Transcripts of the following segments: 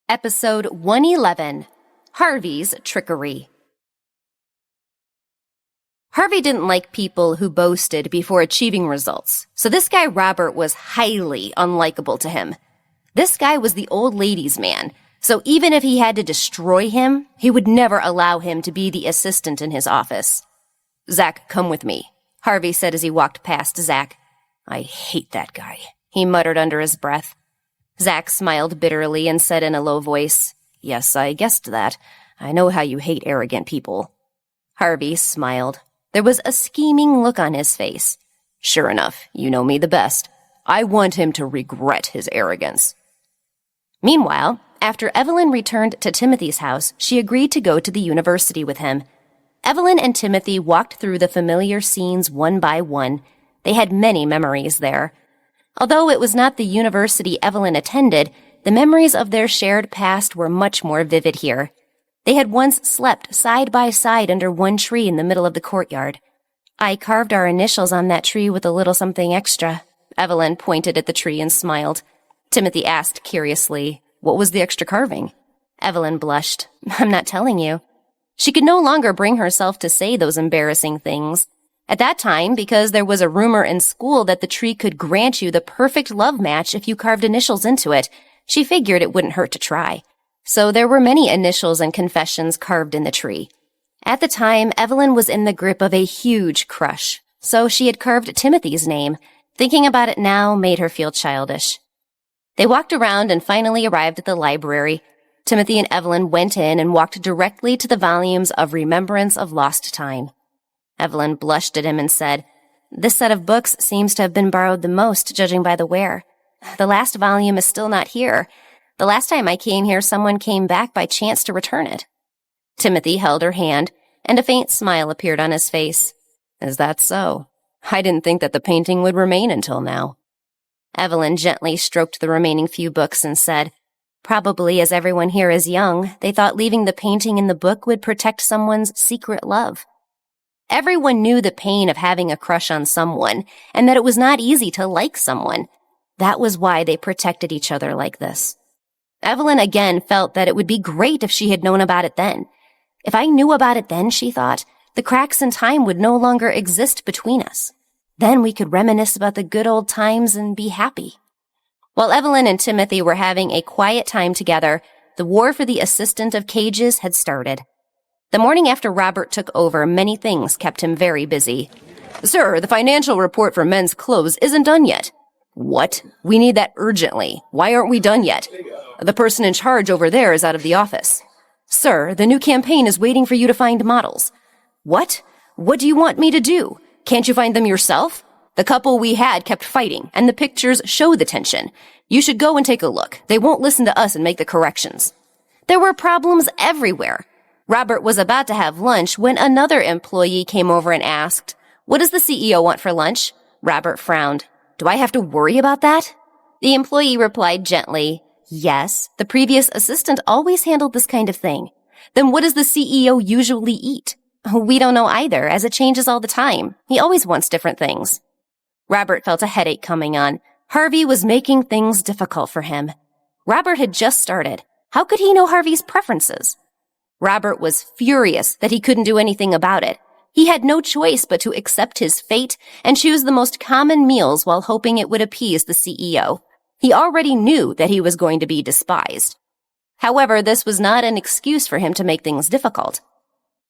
Episode 111, Harvey's Trickery. Harvey didn't like people who boasted before achieving results, so this guy Robert was highly unlikable to him. This guy was the old lady's man, so even if he had to destroy him, he would never allow him to be the assistant in his office. "Zach, come with me," Harvey said as he walked past Zach. "I hate that guy," he muttered under his breath. Zach smiled bitterly and said in a low voice, "Yes, I guessed that. I know how you hate arrogant people." Harvey smiled. There was a scheming look on his face. "Sure enough, you know me the best. I want him to regret his arrogance." Meanwhile, after Evelyn returned to Timothy's house, she agreed to go to the university with him. Evelyn and Timothy walked through the familiar scenes one by one. They had many memories there. Although it was not the university Evelyn attended, the memories of their shared past were much more vivid here. They had once slept side by side under one tree in the middle of the courtyard. "I carved our initials on that tree with a little something extra." Evelyn pointed at the tree and smiled. Timothy asked curiously, "What was the extra carving?" Evelyn blushed. "I'm not telling you." She could no longer bring herself to say those embarrassing things. At that time, because there was a rumor in school that the tree could grant you the perfect love match if you carved initials into it, she figured it wouldn't hurt to try. So there were many initials and confessions carved in the tree. At the time, Evelyn was in the grip of a huge crush, so she had carved Timothy's name. Thinking about it now made her feel childish. They walked around and finally arrived at the library. Timothy and Evelyn went in and walked directly to the volumes of Remembrance of Lost Time. Evelyn blushed at him and said, "This set of books seems to have been borrowed the most, judging by the wear. The last volume is still not here. The last time I came here, someone came back by chance to return it." Timothy held her hand, and a faint smile appeared on his face. "Is that so? I didn't think that the painting would remain until now." Evelyn gently stroked the remaining few books and said, "Probably as everyone here is young, they thought leaving the painting in the book would protect someone's secret love." Everyone knew the pain of having a crush on someone, and that it was not easy to like someone. That was why they protected each other like this. Evelyn again felt that it would be great if she had known about it then. If I knew about it then, she thought, the cracks in time would no longer exist between us. Then we could reminisce about the good old times and be happy. While Evelyn and Timothy were having a quiet time together, the war for the assistant of cages had started. The morning after Robert took over, many things kept him very busy. "Sir, the financial report for men's clothes isn't done yet." "What? We need that urgently. Why aren't we done yet?" "The person in charge over there is out of the office." "Sir, the new campaign is waiting for you to find models." "What? What do you want me to do? Can't you find them yourself? The couple we had kept fighting, and the pictures show the tension. You should go and take a look. They won't listen to us and make the corrections." There were problems everywhere. Robert was about to have lunch when another employee came over and asked, "What does the CEO want for lunch?" Robert frowned. "Do I have to worry about that?" The employee replied gently, "Yes, the previous assistant always handled this kind of thing." "Then what does the CEO usually eat?" "We don't know either, as it changes all the time. He always wants different things." Robert felt a headache coming on. Harvey was making things difficult for him. Robert had just started. How could he know Harvey's preferences? Robert was furious that he couldn't do anything about it. He had no choice but to accept his fate and choose the most common meals while hoping it would appease the CEO. He already knew that he was going to be despised. However, this was not an excuse for him to make things difficult.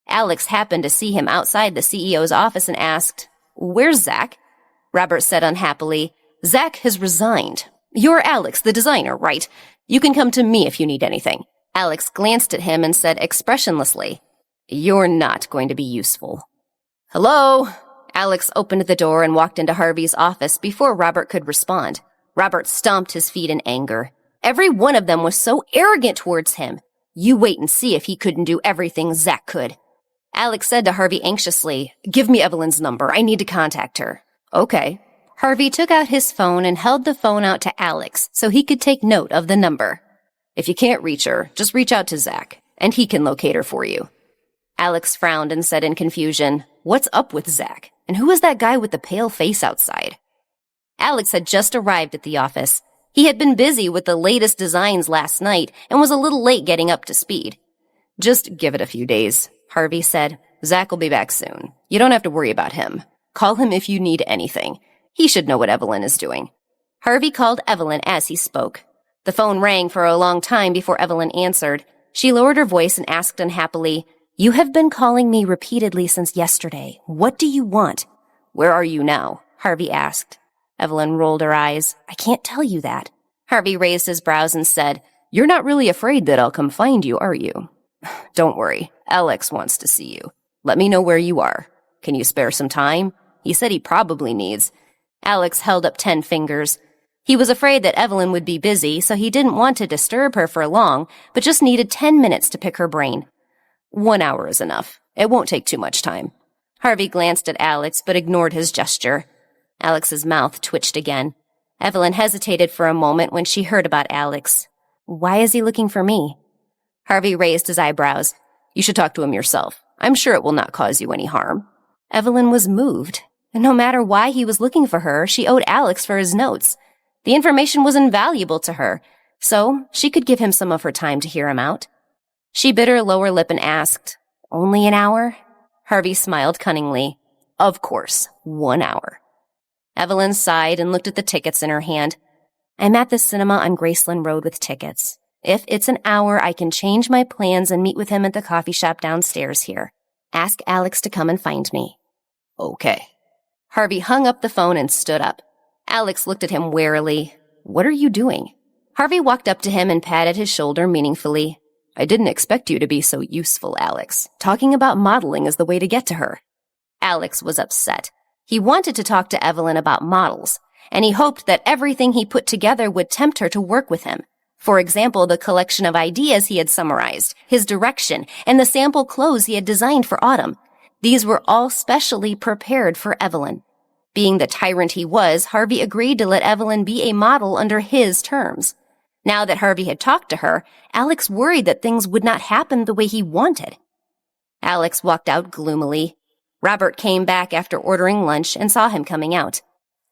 Alex happened to see him outside the CEO's office and asked, "Where's Zach?" Robert said unhappily, "Zach has resigned. You're Alex, the designer, right? You can come to me if you need anything." Alex glanced at him and said expressionlessly, "You're not going to be useful." "Hello?" Alex opened the door and walked into Harvey's office before Robert could respond. Robert stomped his feet in anger. Every one of them was so arrogant towards him. You wait and see if he couldn't do everything Zach could. Alex said to Harvey anxiously, "Give me Evelyn's number. I need to contact her." "Okay." Harvey took out his phone and held the phone out to Alex so he could take note of the number. "If you can't reach her, just reach out to Zach, and he can locate her for you." Alex frowned and said in confusion, "What's up with Zach? And who is that guy with the pale face outside?" Alex had just arrived at the office. He had been busy with the latest designs last night and was a little late getting up to speed. "Just give it a few days," Harvey said. "Zach will be back soon. You don't have to worry about him. Call him if you need anything. He should know what Evelyn is doing." Harvey called Evelyn as he spoke. The phone rang for a long time before Evelyn answered. She lowered her voice and asked unhappily, "You have been calling me repeatedly since yesterday. What do you want?" "Where are you now?" Harvey asked. Evelyn rolled her eyes. "I can't tell you that." Harvey raised his brows and said, "You're not really afraid that I'll come find you, are you?" "Don't worry. Alex wants to see you. Let me know where you are. Can you spare some time? He said he probably needs." Alex held up 10 fingers. He was afraid that Evelyn would be busy, so he didn't want to disturb her for long, but just needed 10 minutes to pick her brain. "1 hour is enough. It won't take too much time." Harvey glanced at Alex, but ignored his gesture. Alex's mouth twitched again. Evelyn hesitated for a moment when she heard about Alex. "Why is he looking for me?" Harvey raised his eyebrows. "You should talk to him yourself. I'm sure it will not cause you any harm." Evelyn was moved. No matter why he was looking for her, she owed Alex for his notes. The information was invaluable to her, so she could give him some of her time to hear him out. She bit her lower lip and asked, "Only an hour?" Harvey smiled cunningly. "Of course, 1 hour." Evelyn sighed and looked at the tickets in her hand. "I'm at the cinema on Graceland Road with tickets. If it's an hour, I can change my plans and meet with him at the coffee shop downstairs here. Ask Alex to come and find me." "Okay." Harvey hung up the phone and stood up. Alex looked at him warily. "What are you doing?" Harvey walked up to him and patted his shoulder meaningfully. "I didn't expect you to be so useful, Alex. Talking about modeling is the way to get to her." Alex was upset. He wanted to talk to Evelyn about models, and he hoped that everything he put together would tempt her to work with him. For example, the collection of ideas he had summarized, his direction, and the sample clothes he had designed for autumn. These were all specially prepared for Evelyn. Being the tyrant he was, Harvey agreed to let Evelyn be a model under his terms. Now that Harvey had talked to her, Alex worried that things would not happen the way he wanted. Alex walked out gloomily. Robert came back after ordering lunch and saw him coming out.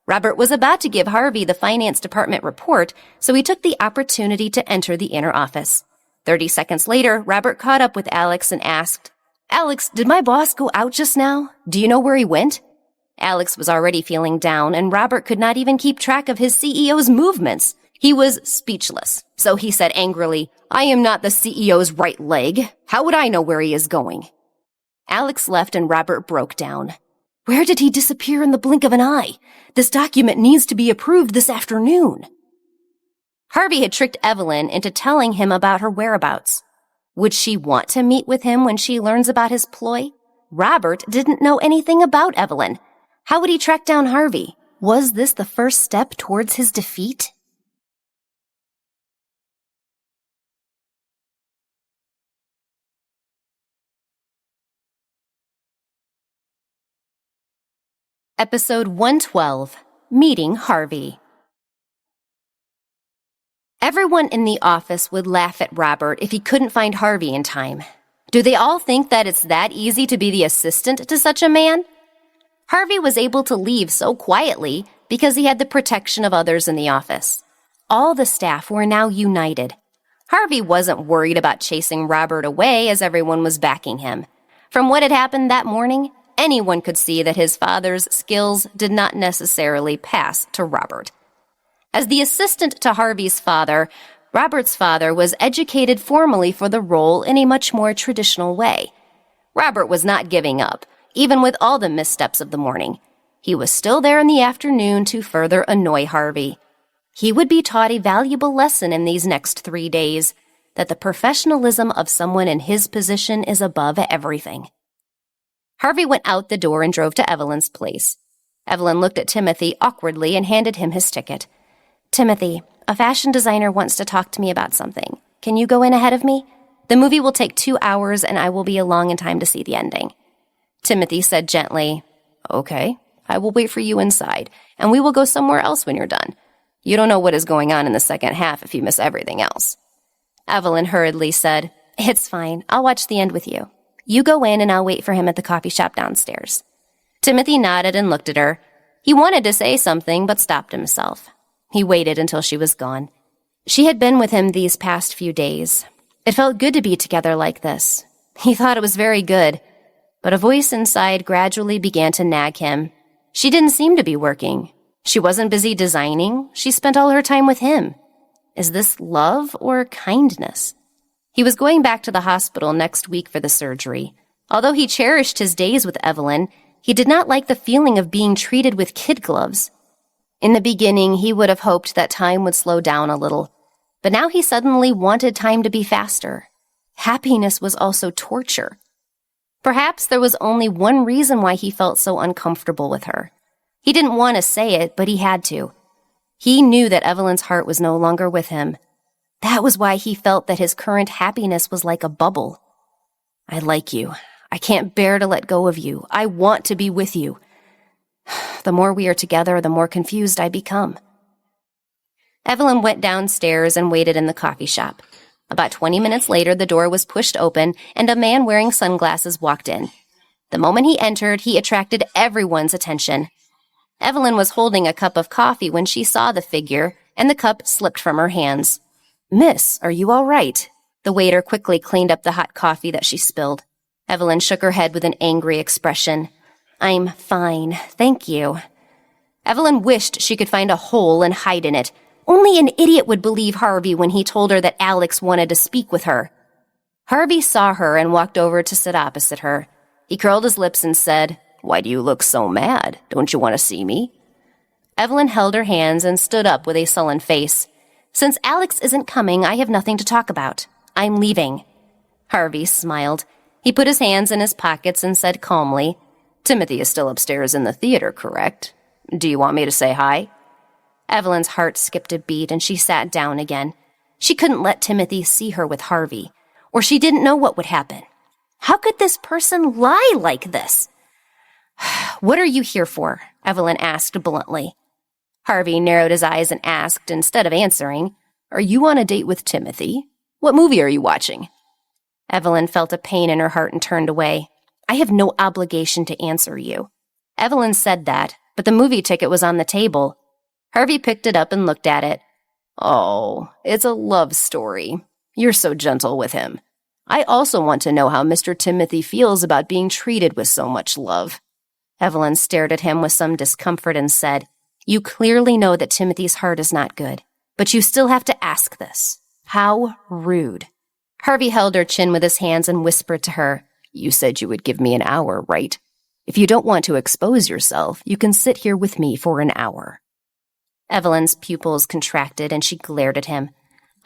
Robert was about to give Harvey the finance department report, so he took the opportunity to enter the inner office. 30 seconds later, Robert caught up with Alex and asked, "Alex, did my boss go out just now? Do you know where he went?" Alex was already feeling down, and Robert could not even keep track of his CEO's movements. He was speechless, so he said angrily, "I am not the CEO's right leg. How would I know where he is going?" Alex left and Robert broke down. "Where did he disappear in the blink of an eye? This document needs to be approved this afternoon." Harvey had tricked Evelyn into telling him about her whereabouts. Would she want to meet with him when she learns about his ploy? Robert didn't know anything about Evelyn. How would he track down Harvey? Was this the first step towards his defeat? Episode 112, Meeting Harvey. Everyone in the office would laugh at Robert if he couldn't find Harvey in time. Do they all think that it's that easy to be the assistant to such a man? Harvey was able to leave so quietly because he had the protection of others in the office. All the staff were now united. Harvey wasn't worried about chasing Robert away as everyone was backing him. From what had happened that morning, anyone could see that his father's skills did not necessarily pass to Robert. As the assistant to Harvey's father, Robert's father was educated formally for the role in a much more traditional way. Robert was not giving up, even with all the missteps of the morning. He was still there in the afternoon to further annoy Harvey. He would be taught a valuable lesson in these next 3 days, that the professionalism of someone in his position is above everything. Harvey went out the door and drove to Evelyn's place. Evelyn looked at Timothy awkwardly and handed him his ticket. "Timothy, a fashion designer wants to talk to me about something. Can you go in ahead of me? The movie will take 2 hours and I will be along in time to see the ending." Timothy said gently, "Okay, I will wait for you inside, and we will go somewhere else when you're done. You don't know what is going on in the second half if you miss everything else." Evelyn hurriedly said, "It's fine. I'll watch the end with you. You go in and I'll wait for him at the coffee shop downstairs." Timothy nodded and looked at her. He wanted to say something but stopped himself. He waited until she was gone. She had been with him these past few days. It felt good to be together like this. He thought it was very good, but a voice inside gradually began to nag him. She didn't seem to be working. She wasn't busy designing. She spent all her time with him. Is this love or kindness? He was going back to the hospital next week for the surgery. Although he cherished his days with Evelyn, he did not like the feeling of being treated with kid gloves. In the beginning, he would have hoped that time would slow down a little, but now he suddenly wanted time to be faster. Happiness was also torture. Perhaps there was only one reason why he felt so uncomfortable with her. He didn't want to say it, but he had to. He knew that Evelyn's heart was no longer with him. That was why he felt that his current happiness was like a bubble. I like you. I can't bear to let go of you. I want to be with you. The more we are together, the more confused I become. Evelyn went downstairs and waited in the coffee shop. About 20 minutes later, the door was pushed open and a man wearing sunglasses walked in. The moment he entered, he attracted everyone's attention. Evelyn was holding a cup of coffee when she saw the figure, and the cup slipped from her hands. "Miss, are you all right?" The waiter quickly cleaned up the hot coffee that she spilled. Evelyn shook her head with an angry expression. "I'm fine, thank you." Evelyn wished she could find a hole and hide in it. Only an idiot would believe Harvey when he told her that Alex wanted to speak with her. Harvey saw her and walked over to sit opposite her. He curled his lips and said, "Why do you look so mad? Don't you want to see me?" Evelyn held her hands and stood up with a sullen face. "Since Alex isn't coming, I have nothing to talk about. I'm leaving." Harvey smiled. He put his hands in his pockets and said calmly, "Timothy is still upstairs in the theater, correct? Do you want me to say hi?" Evelyn's heart skipped a beat and she sat down again. She couldn't let Timothy see her with Harvey, or she didn't know what would happen. How could this person lie like this? "What are you here for?" Evelyn asked bluntly. Harvey narrowed his eyes and asked, instead of answering, "Are you on a date with Timothy? What movie are you watching?" Evelyn felt a pain in her heart and turned away. "I have no obligation to answer you." Evelyn said that, but the movie ticket was on the table. Harvey picked it up and looked at it. "Oh, it's a love story. You're so gentle with him. I also want to know how Mr. Timothy feels about being treated with so much love." Evelyn stared at him with some discomfort and said, "You clearly know that Timothy's heart is not good, but you still have to ask this. How rude." Harvey held her chin with his hands and whispered to her, "You said you would give me an hour, right? If you don't want to expose yourself, you can sit here with me for an hour." Evelyn's pupils contracted and she glared at him.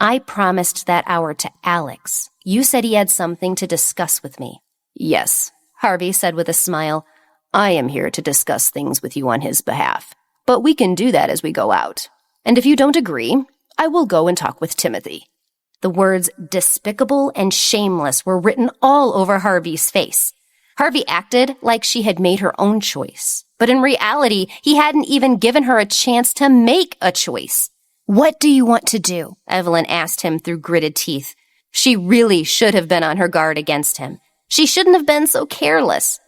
"I promised that hour to Alex. You said he had something to discuss with me." "Yes," Harvey said with a smile. "I am here to discuss things with you on his behalf, but we can do that as we go out. And if you don't agree, I will go and talk with Timothy." The words despicable and shameless were written all over Harvey's face. Harvey acted like she had made her own choice, but in reality, he hadn't even given her a chance to make a choice. "What do you want to do?" Evelyn asked him through gritted teeth. She really should have been on her guard against him. She shouldn't have been so careless.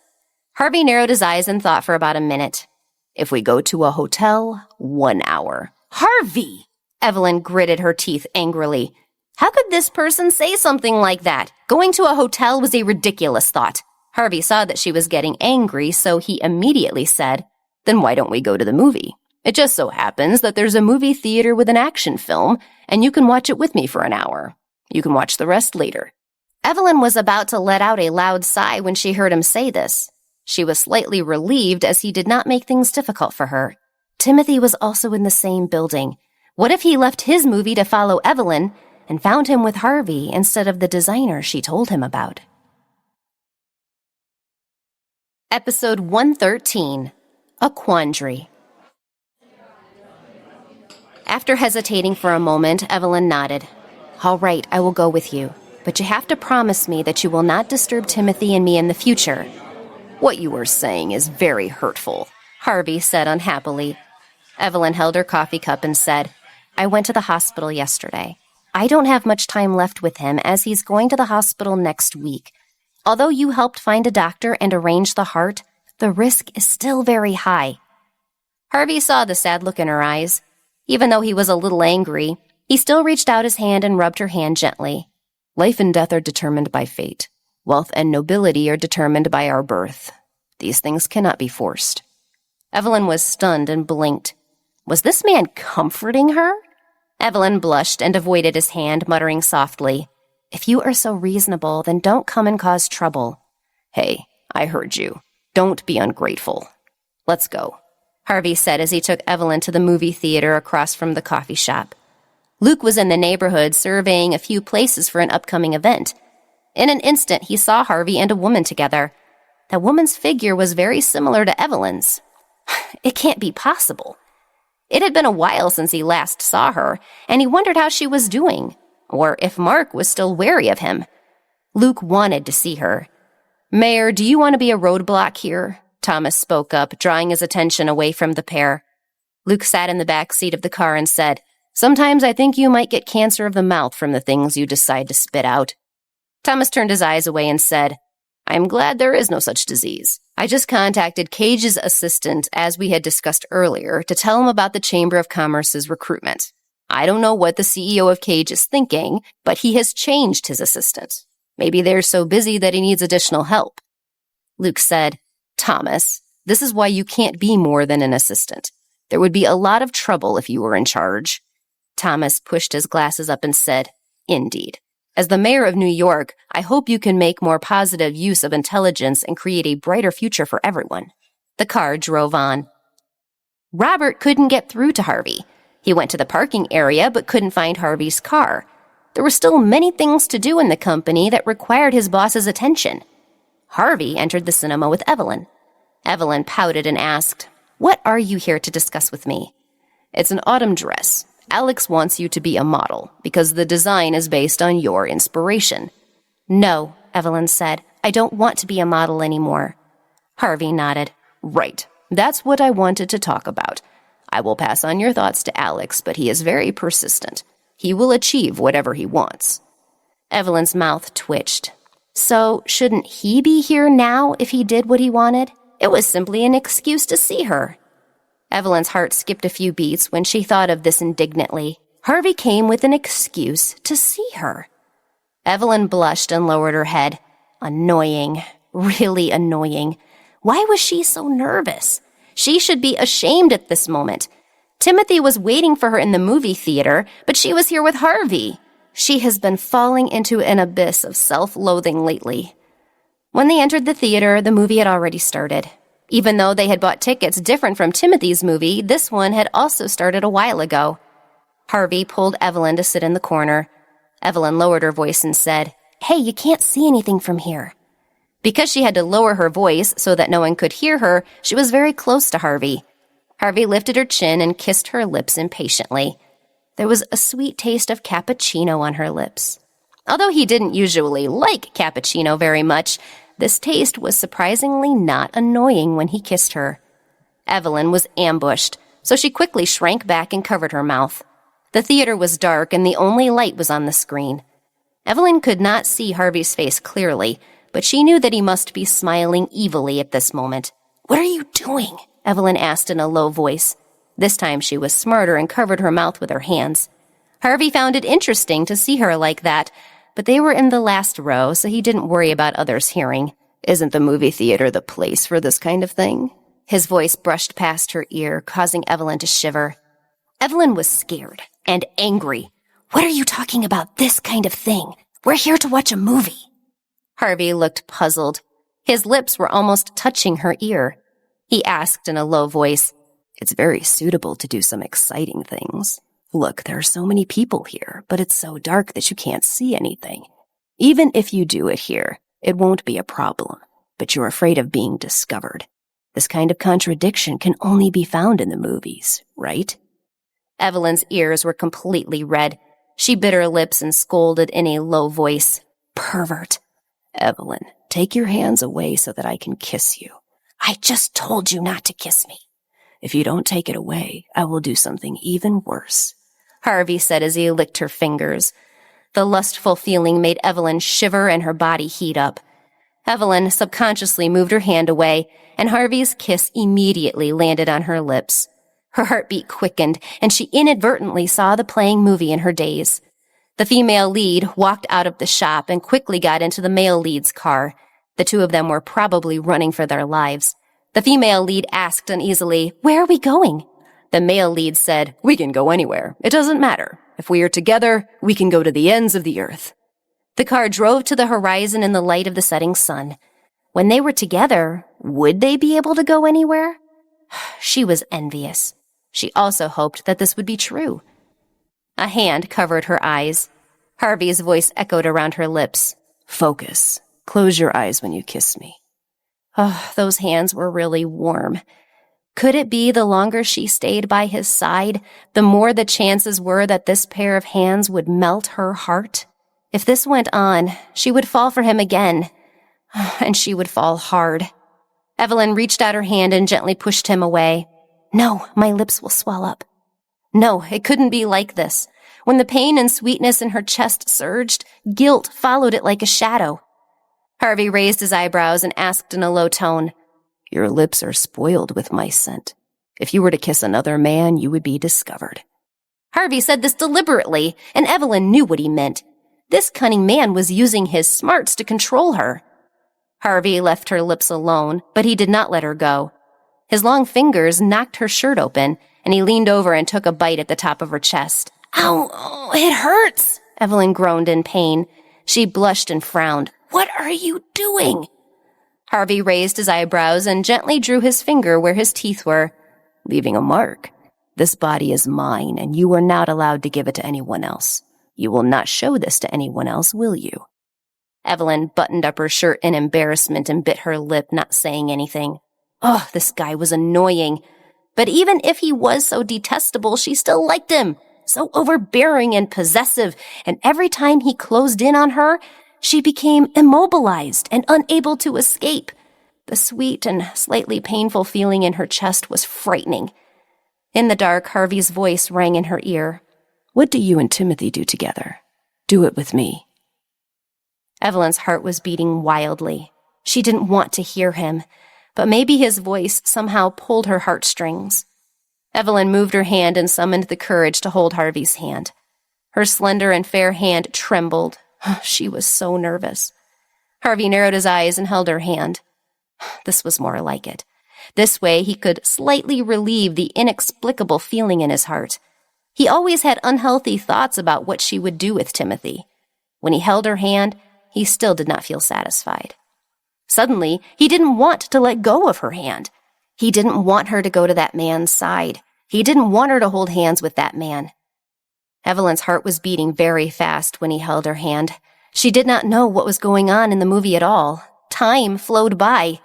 Harvey narrowed his eyes and thought for about a minute. "If we go to a hotel, 1 hour. "Harvey!" Evelyn gritted her teeth angrily. How could this person say something like that? Going to a hotel was a ridiculous thought. Harvey saw that she was getting angry, so he immediately said, "Then why don't we go to the movie? It just so happens that there's a movie theater with an action film, and you can watch it with me for an hour. You can watch the rest later." Evelyn was about to let out a loud sigh when she heard him say this. She was slightly relieved as he did not make things difficult for her. Timothy was also in the same building. What if he left his movie to follow Evelyn and found him with Harvey instead of the designer she told him about? Episode 113, A Quandary. After hesitating for a moment, Evelyn nodded. "All right, I will go with you, but you have to promise me that you will not disturb Timothy and me in the future." "What you are saying is very hurtful," Harvey said unhappily. Evelyn held her coffee cup and said, "I went to the hospital yesterday. I don't have much time left with him as he's going to the hospital next week. Although you helped find a doctor and arrange the heart, the risk is still very high." Harvey saw the sad look in her eyes. Even though he was a little angry, he still reached out his hand and rubbed her hand gently. Life and death are determined by fate. Wealth and nobility are determined by our birth. These things cannot be forced. Evelyn was stunned and blinked. Was this man comforting her? Evelyn blushed and avoided his hand, muttering softly, "If you are so reasonable, then don't come and cause trouble." Hey, I heard you. Don't be ungrateful. Let's go, Harvey said as he took Evelyn to the movie theater across from the coffee shop. Luke was in the neighborhood surveying a few places for an upcoming event. In an instant, he saw Harvey and a woman together. That woman's figure was very similar to Evelyn's. It can't be possible. It had been a while since he last saw her, and he wondered how she was doing, or if Mark was still wary of him. Luke wanted to see her. "Mayor, do you want to be a roadblock here?" Thomas spoke up, drawing his attention away from the pair. Luke sat in the back seat of the car and said, "Sometimes I think you might get cancer of the mouth from the things you decide to spit out." Thomas turned his eyes away and said, "I'm glad there is no such disease. I just contacted Cage's assistant, as we had discussed earlier, to tell him about the Chamber of Commerce's recruitment. I don't know what the CEO of Cage is thinking, but he has changed his assistant. Maybe they're so busy that he needs additional help." Luke said, "Thomas, this is why you can't be more than an assistant. There would be a lot of trouble if you were in charge." Thomas pushed his glasses up and said, "Indeed. As the mayor of New York, I hope you can make more positive use of intelligence and create a brighter future for everyone." The car drove on. Robert couldn't get through to Harvey. He went to the parking area but couldn't find Harvey's car. There were still many things to do in the company that required his boss's attention. Harvey entered the cinema with Evelyn. Evelyn pouted and asked, "What are you here to discuss with me?" "It's an autumn dress. Alex wants you to be a model because the design is based on your inspiration." "No," Evelyn said. "I don't want to be a model anymore." Harvey nodded. "Right. That's what I wanted to talk about. I will pass on your thoughts to Alex, but he is very persistent. He will achieve whatever he wants." Evelyn's mouth twitched. So, shouldn't he be here now if he did what he wanted? It was simply an excuse to see her. Evelyn's heart skipped a few beats when she thought of this indignantly. Harvey came with an excuse to see her. Evelyn blushed and lowered her head. Annoying. Really annoying. Why was she so nervous? She should be ashamed at this moment. Timothy was waiting for her in the movie theater, but she was here with Harvey. She has been falling into an abyss of self-loathing lately. When they entered the theater, the movie had already started. Even though they had bought tickets different from Timothy's movie, this one had also started a while ago. Harvey pulled Evelyn to sit in the corner. Evelyn lowered her voice and said, "Hey, you can't see anything from here." Because she had to lower her voice so that no one could hear her, she was very close to Harvey. Harvey lifted her chin and kissed her lips impatiently. There was a sweet taste of cappuccino on her lips. Although he didn't usually like cappuccino very much, this taste was surprisingly not annoying when he kissed her. Evelyn was ambushed, so she quickly shrank back and covered her mouth. The theater was dark and the only light was on the screen. Evelyn could not see Harvey's face clearly, but she knew that he must be smiling evilly at this moment. "What are you doing?" Evelyn asked in a low voice. This time she was smarter and covered her mouth with her hands. Harvey found it interesting to see her like that, but they were in the last row, so he didn't worry about others hearing. "Isn't the movie theater the place for this kind of thing?" His voice brushed past her ear, causing Evelyn to shiver. Evelyn was scared and angry. "What are you talking about, this kind of thing? We're here to watch a movie." Harvey looked puzzled. His lips were almost touching her ear. He asked in a low voice, "It's very suitable to do some exciting things. Look, there are so many people here, but it's so dark that you can't see anything. Even if you do it here, it won't be a problem, but you're afraid of being discovered. This kind of contradiction can only be found in the movies, right?" Evelyn's ears were completely red. She bit her lips and scolded in a low voice, "Pervert." "Evelyn, take your hands away so that I can kiss you." "I just told you not to kiss me." "If you don't take it away, I will do something even worse," Harvey said as he licked her fingers. The lustful feeling made Evelyn shiver and her body heat up. Evelyn subconsciously moved her hand away, and Harvey's kiss immediately landed on her lips. Her heartbeat quickened, and she inadvertently saw the playing movie in her daze. The female lead walked out of the shop and quickly got into the male lead's car. The two of them were probably running for their lives. The female lead asked uneasily, "Where are we going?" The male lead said, "We can go anywhere. It doesn't matter. If we are together, we can go to the ends of the earth." The car drove to the horizon in the light of the setting sun. When they were together, would they be able to go anywhere? She was envious. She also hoped that this would be true. A hand covered her eyes. Harvey's voice echoed around her lips. Focus. Close your eyes when you kiss me. Oh, those hands were really warm. Could it be the longer she stayed by his side, the more the chances were that this pair of hands would melt her heart? If this went on, she would fall for him again, and she would fall hard. Evelyn reached out her hand and gently pushed him away. No, my lips will swell up. No, it couldn't be like this. When the pain and sweetness in her chest surged, guilt followed it like a shadow. Harvey raised his eyebrows and asked in a low tone, Your lips are spoiled with my scent. If you were to kiss another man, you would be discovered. Harvey said this deliberately, and Evelyn knew what he meant. This cunning man was using his smarts to control her. Harvey left her lips alone, but he did not let her go. His long fingers knocked her shirt open, and he leaned over and took a bite at the top of her chest. Ow, oh, it hurts, Evelyn groaned in pain. She blushed and frowned. What are you doing? Harvey raised his eyebrows and gently drew his finger where his teeth were. Leaving a mark. This body is mine, and you are not allowed to give it to anyone else. You will not show this to anyone else, will you? Evelyn buttoned up her shirt in embarrassment and bit her lip, not saying anything. Oh, this guy was annoying. But even if he was so detestable, she still liked him. So overbearing and possessive, and every time he closed in on her, she became immobilized and unable to escape. The sweet and slightly painful feeling in her chest was frightening. In the dark, Harvey's voice rang in her ear. What do you and Timothy do together? Do it with me. Evelyn's heart was beating wildly. She didn't want to hear him, but maybe his voice somehow pulled her heartstrings. Evelyn moved her hand and summoned the courage to hold Harvey's hand. Her slender and fair hand trembled. She was so nervous. Harvey narrowed his eyes and held her hand. This was more like it. This way he could slightly relieve the inexplicable feeling in his heart. He always had unhealthy thoughts about what she would do with Timothy. When he held her hand, he still did not feel satisfied. Suddenly, he didn't want to let go of her hand. He didn't want her to go to that man's side. He didn't want her to hold hands with that man. Evelyn's heart was beating very fast when he held her hand. She did not know what was going on in the movie at all. Time flowed by.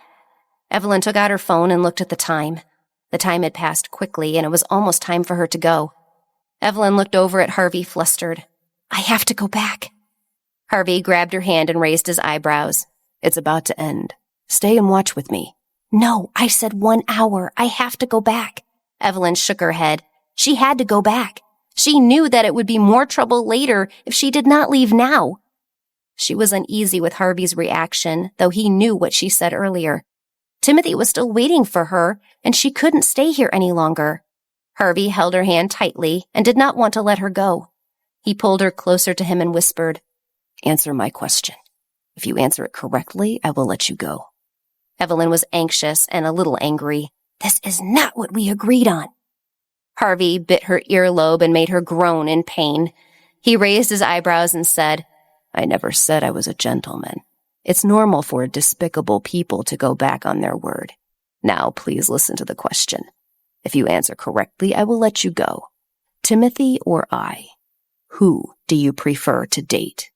Evelyn took out her phone and looked at the time. The time had passed quickly, and it was almost time for her to go. Evelyn looked over at Harvey, flustered. I have to go back. Harvey grabbed her hand and raised his eyebrows. It's about to end. Stay and watch with me. No, I said 1 hour. I have to go back. Evelyn shook her head. She had to go back. She knew that it would be more trouble later if she did not leave now. She was uneasy with Harvey's reaction, though he knew what she said earlier. Timothy was still waiting for her, and she couldn't stay here any longer. Harvey held her hand tightly and did not want to let her go. He pulled her closer to him and whispered, Answer my question. If you answer it correctly, I will let you go. Evelyn was anxious and a little angry. This is not what we agreed on. Harvey bit her earlobe and made her groan in pain. He raised his eyebrows and said, I never said I was a gentleman. It's normal for despicable people to go back on their word. Now, please listen to the question. If you answer correctly, I will let you go. Timothy or I? Who do you prefer to date?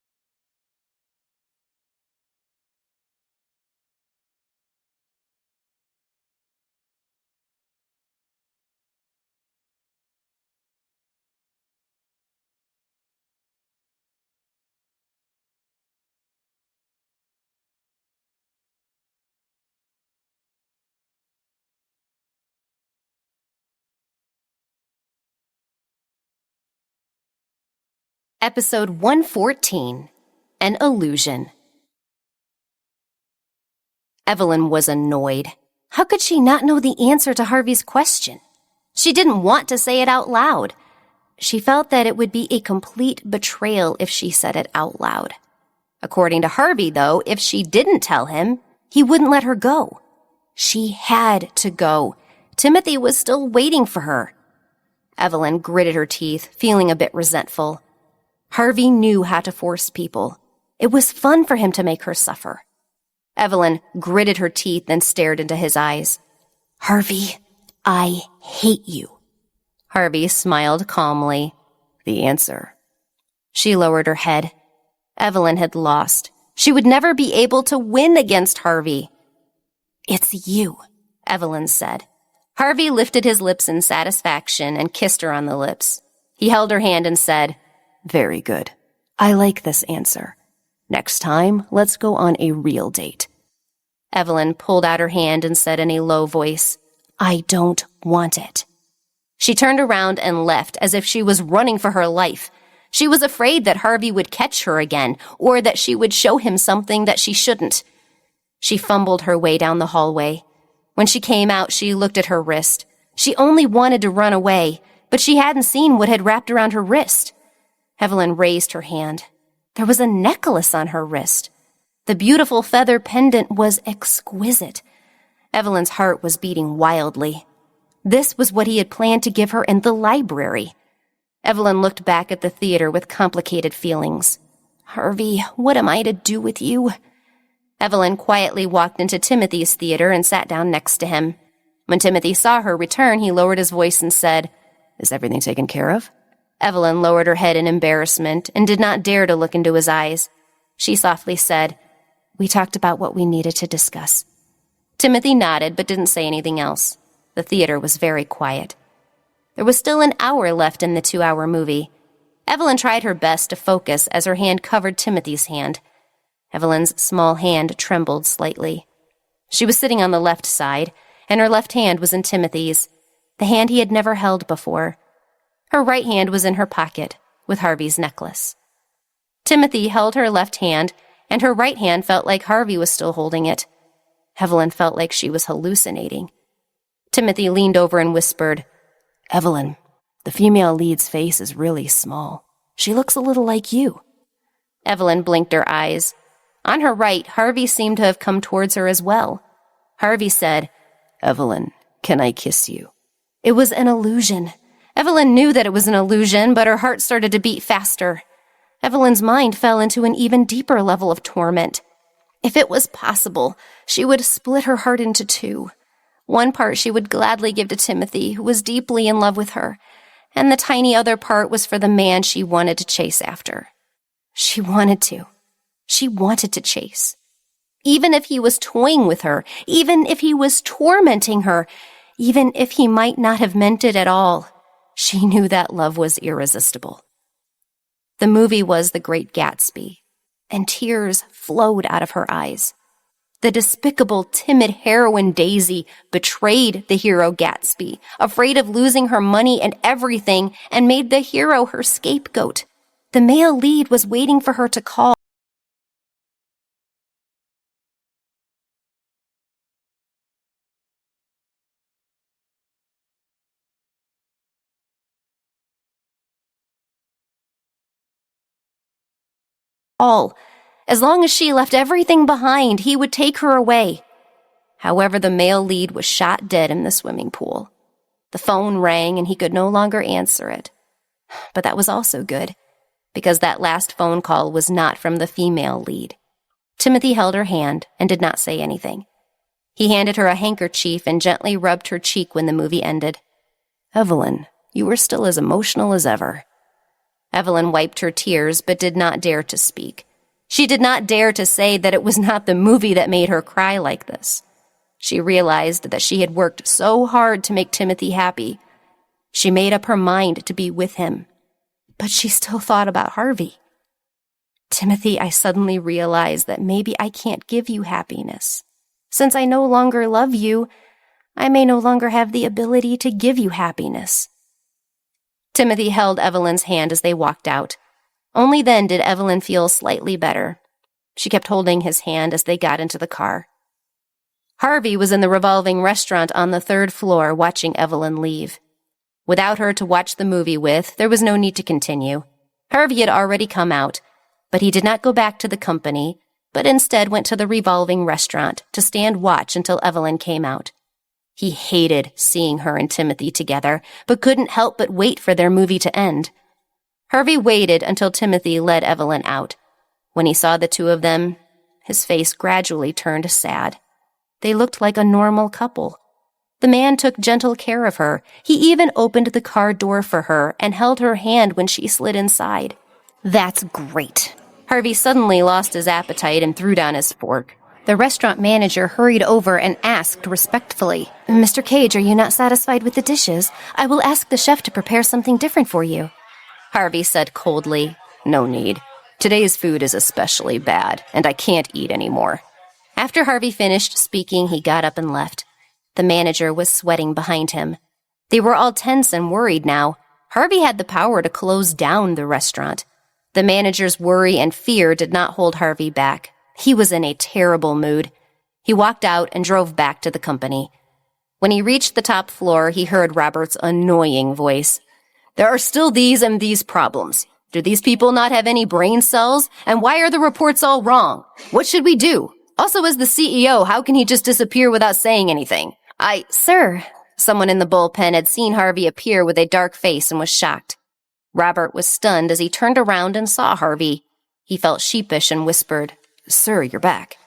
Episode 114, An Illusion. Evelyn was annoyed. How could she not know the answer to Harvey's question? She didn't want to say it out loud. She felt that it would be a complete betrayal if she said it out loud. According to Harvey, though, if she didn't tell him, he wouldn't let her go. She had to go. Timothy was still waiting for her. Evelyn gritted her teeth, feeling a bit resentful. Harvey knew how to force people. It was fun for him to make her suffer. Evelyn gritted her teeth and stared into his eyes. "Harvey, I hate you." Harvey smiled calmly. "The answer." She lowered her head. Evelyn had lost. She would never be able to win against Harvey. "It's you," Evelyn said. Harvey lifted his lips in satisfaction and kissed her on the lips. He held her hand and said, "Very good. I like this answer. Next time, let's go on a real date." Evelyn pulled out her hand and said in a low voice, "I don't want it." She turned around and left as if she was running for her life. She was afraid that Harvey would catch her again, or that she would show him something that she shouldn't. She fumbled her way down the hallway. When she came out, she looked at her wrist. She only wanted to run away, but she hadn't seen what had wrapped around her wrist. Evelyn raised her hand. There was a necklace on her wrist. The beautiful feather pendant was exquisite. Evelyn's heart was beating wildly. This was what he had planned to give her in the library. Evelyn looked back at the theater with complicated feelings. "Harvey, what am I to do with you?" Evelyn quietly walked into Timothy's theater and sat down next to him. When Timothy saw her return, he lowered his voice and said, "Is everything taken care of?" Evelyn lowered her head in embarrassment and did not dare to look into his eyes. She softly said, "We talked about what we needed to discuss." Timothy nodded but didn't say anything else. The theater was very quiet. There was still an hour left in the 2-hour movie. Evelyn tried her best to focus as her hand covered Timothy's hand. Evelyn's small hand trembled slightly. She was sitting on the left side, and her left hand was in Timothy's, the hand he had never held before. Her right hand was in her pocket, with Harvey's necklace. Timothy held her left hand, and her right hand felt like Harvey was still holding it. Evelyn felt like she was hallucinating. Timothy leaned over and whispered, "Evelyn, the female lead's face is really small. She looks a little like you." Evelyn blinked her eyes. On her right, Harvey seemed to have come towards her as well. Harvey said, "Evelyn, can I kiss you?" It was an illusion. Evelyn knew that it was an illusion, but her heart started to beat faster. Evelyn's mind fell into an even deeper level of torment. If it was possible, she would split her heart into two. One part she would gladly give to Timothy, who was deeply in love with her, and the tiny other part was for the man she wanted to chase after. She wanted to. She wanted to chase. Even if he was toying with her, even if he was tormenting her, even if he might not have meant it at all, she knew that love was irresistible. The movie was The Great Gatsby, and tears flowed out of her eyes. The despicable, timid heroine Daisy betrayed the hero Gatsby, afraid of losing her money and everything, and made the hero her scapegoat. The male lead was waiting for her to call. As long as she left everything behind, he would take her away. However, the male lead was shot dead in the swimming pool. The phone rang and he could no longer answer it. But that was also good, because that last phone call was not from the female lead. Timothy held her hand and did not say anything. He handed her a handkerchief and gently rubbed her cheek when the movie ended. "Evelyn, you were still as emotional as ever." Evelyn wiped her tears but did not dare to speak. She did not dare to say that it was not the movie that made her cry like this. She realized that she had worked so hard to make Timothy happy. She made up her mind to be with him. But she still thought about Harvey. "Timothy, I suddenly realized that maybe I can't give you happiness. Since I no longer love you, I may no longer have the ability to give you happiness." Timothy held Evelyn's hand as they walked out. Only then did Evelyn feel slightly better. She kept holding his hand as they got into the car. Harvey was in the revolving restaurant on the 3rd floor watching Evelyn leave. Without her to watch the movie with, there was no need to continue. Harvey had already come out, but he did not go back to the company, but instead went to the revolving restaurant to stand watch until Evelyn came out. He hated seeing her and Timothy together, but couldn't help but wait for their movie to end. Harvey waited until Timothy led Evelyn out. When he saw the two of them, his face gradually turned sad. They looked like a normal couple. The man took gentle care of her. He even opened the car door for her and held her hand when she slid inside. That's great. Harvey suddenly lost his appetite and threw down his fork. The restaurant manager hurried over and asked respectfully, "Mr. Cage, are you not satisfied with the dishes? I will ask the chef to prepare something different for you." Harvey said coldly, "No need. Today's food is especially bad, and I can't eat anymore." After Harvey finished speaking, he got up and left. The manager was sweating behind him. They were all tense and worried now. Harvey had the power to close down the restaurant. The manager's worry and fear did not hold Harvey back. He was in a terrible mood. He walked out and drove back to the company. When he reached the top floor, he heard Robert's annoying voice. "There are still these and these problems. Do these people not have any brain cells? And why are the reports all wrong? What should we do? Also, as the CEO, how can he just disappear without saying anything? Sir." Someone in the bullpen had seen Harvey appear with a dark face and was shocked. Robert was stunned as he turned around and saw Harvey. He felt sheepish and whispered, "Sir, you're back."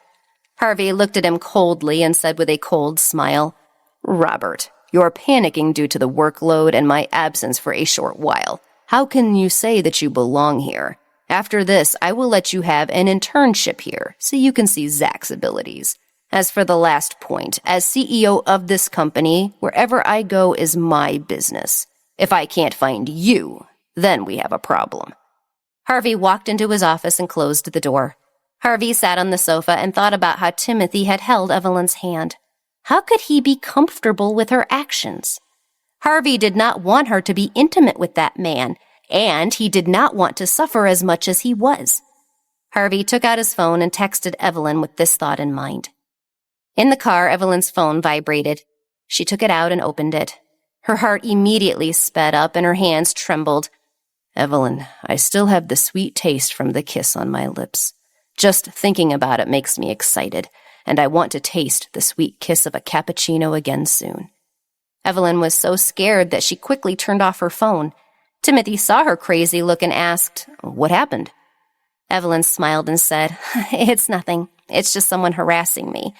Harvey looked at him coldly and said with a cold smile, "Robert, you're panicking due to the workload and my absence for a short while. How can you say that you belong here? After this, I will let you have an internship here so you can see Zach's abilities. As for the last point, as CEO of this company, wherever I go is my business. If I can't find you, then we have a problem." Harvey walked into his office and closed the door. Harvey sat on the sofa and thought about how Timothy had held Evelyn's hand. How could he be comfortable with her actions? Harvey did not want her to be intimate with that man, and he did not want to suffer as much as he was. Harvey took out his phone and texted Evelyn with this thought in mind. In the car, Evelyn's phone vibrated. She took it out and opened it. Her heart immediately sped up and her hands trembled. "Evelyn, I still have the sweet taste from the kiss on my lips. Just thinking about it makes me excited, and I want to taste the sweet kiss of a cappuccino again soon." Evelyn was so scared that she quickly turned off her phone. Timothy saw her crazy look and asked, "What happened?" Evelyn smiled and said, "It's nothing. It's just someone harassing me.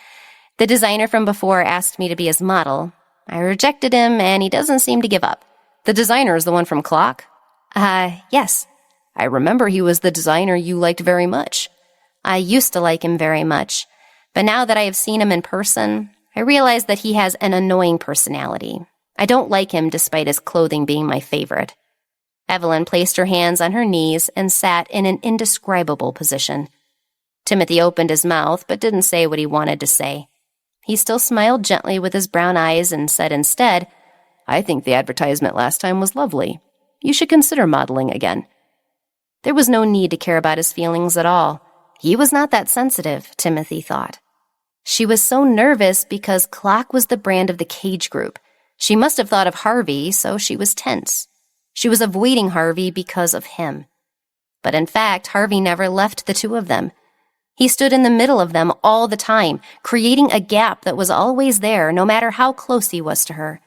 The designer from before asked me to be his model. I rejected him, and he doesn't seem to give up." "The designer is the one from Clock?" Yes. "I remember he was the designer you liked very much." "I used to like him very much, but now that I have seen him in person, I realize that he has an annoying personality. I don't like him despite his clothing being my favorite." Evelyn placed her hands on her knees and sat in an indescribable position. Timothy opened his mouth but didn't say what he wanted to say. He still smiled gently with his brown eyes and said instead, "I think the advertisement last time was lovely. You should consider modeling again." There was no need to care about his feelings at all. He was not that sensitive, Timothy thought. She was so nervous because Clock was the brand of the Cage Group. She must have thought of Harvey, so she was tense. She was avoiding Harvey because of him. But in fact, Harvey never left the two of them. He stood in the middle of them all the time, creating a gap that was always there, no matter how close he was to her.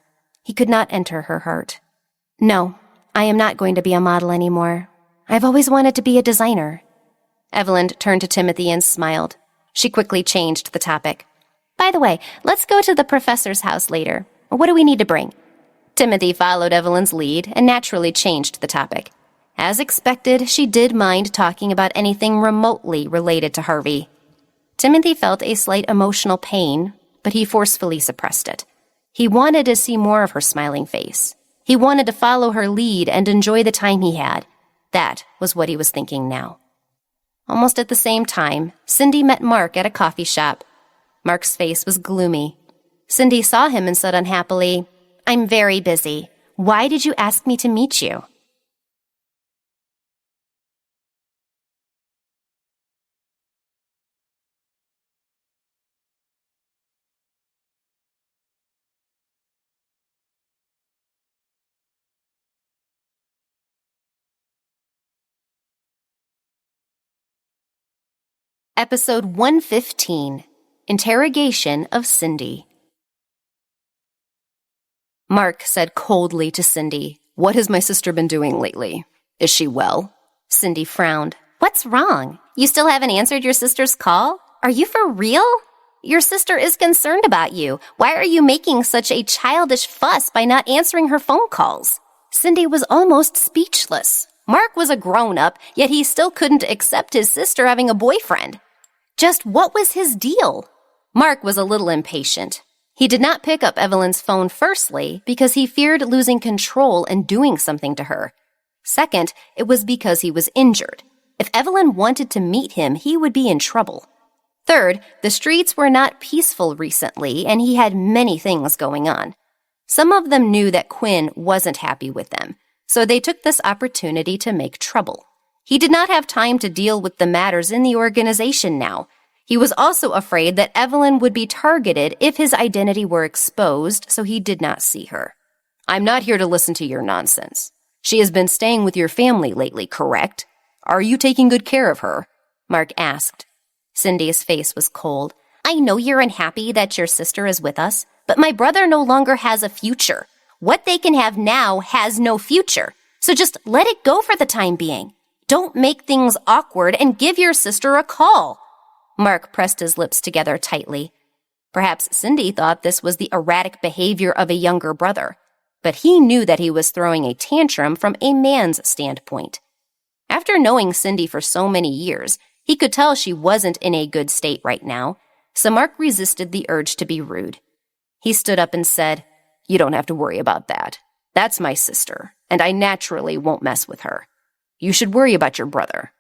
He could not enter her heart. "No, I am not going to be a model anymore. I've always wanted to be a designer." Evelyn turned to Timothy and smiled. She quickly changed the topic. "By the way, let's go to the professor's house later. What do we need to bring?" Timothy followed Evelyn's lead and naturally changed the topic. As expected, she did mind talking about anything remotely related to Harvey. Timothy felt a slight emotional pain, but he forcefully suppressed it. He wanted to see more of her smiling face. He wanted to follow her lead and enjoy the time he had. That was what he was thinking now. Almost at the same time, Cindy met Mark at a coffee shop. Mark's face was gloomy. Cindy saw him and said unhappily, "I'm very busy. Why did you ask me to meet you?" Episode 115, Interrogation of Cindy. Mark said coldly to Cindy, "What has my sister been doing lately? Is she well?" Cindy frowned. "What's wrong? You still haven't answered your sister's call? Are you for real? Your sister is concerned about you. Why are you making such a childish fuss by not answering her phone calls?" Cindy was almost speechless. Mark was a grown-up, yet he still couldn't accept his sister having a boyfriend. Just what was his deal? Mark was a little impatient. He did not pick up Evelyn's phone firstly because he feared losing control and doing something to her. Second, it was because he was injured. If Evelyn wanted to meet him, he would be in trouble. Third, the streets were not peaceful recently, and he had many things going on. Some of them knew that Quinn wasn't happy with them, so they took this opportunity to make trouble. He did not have time to deal with the matters in the organization now. He was also afraid that Evelyn would be targeted if his identity were exposed, so he did not see her. "I'm not here to listen to your nonsense. She has been staying with your family lately, correct? Are you taking good care of her?" Mark asked. Cindy's face was cold. "I know you're unhappy that your sister is with us, but my brother no longer has a future. What they can have now has no future, so just let it go for the time being. Don't make things awkward and give your sister a call." Mark pressed his lips together tightly. Perhaps Cindy thought this was the erratic behavior of a younger brother, but he knew that he was throwing a tantrum from a man's standpoint. After knowing Cindy for so many years, he could tell she wasn't in a good state right now, so Mark resisted the urge to be rude. He stood up and said, "You don't have to worry about that. That's my sister, and I naturally won't mess with her. You should worry about your brother."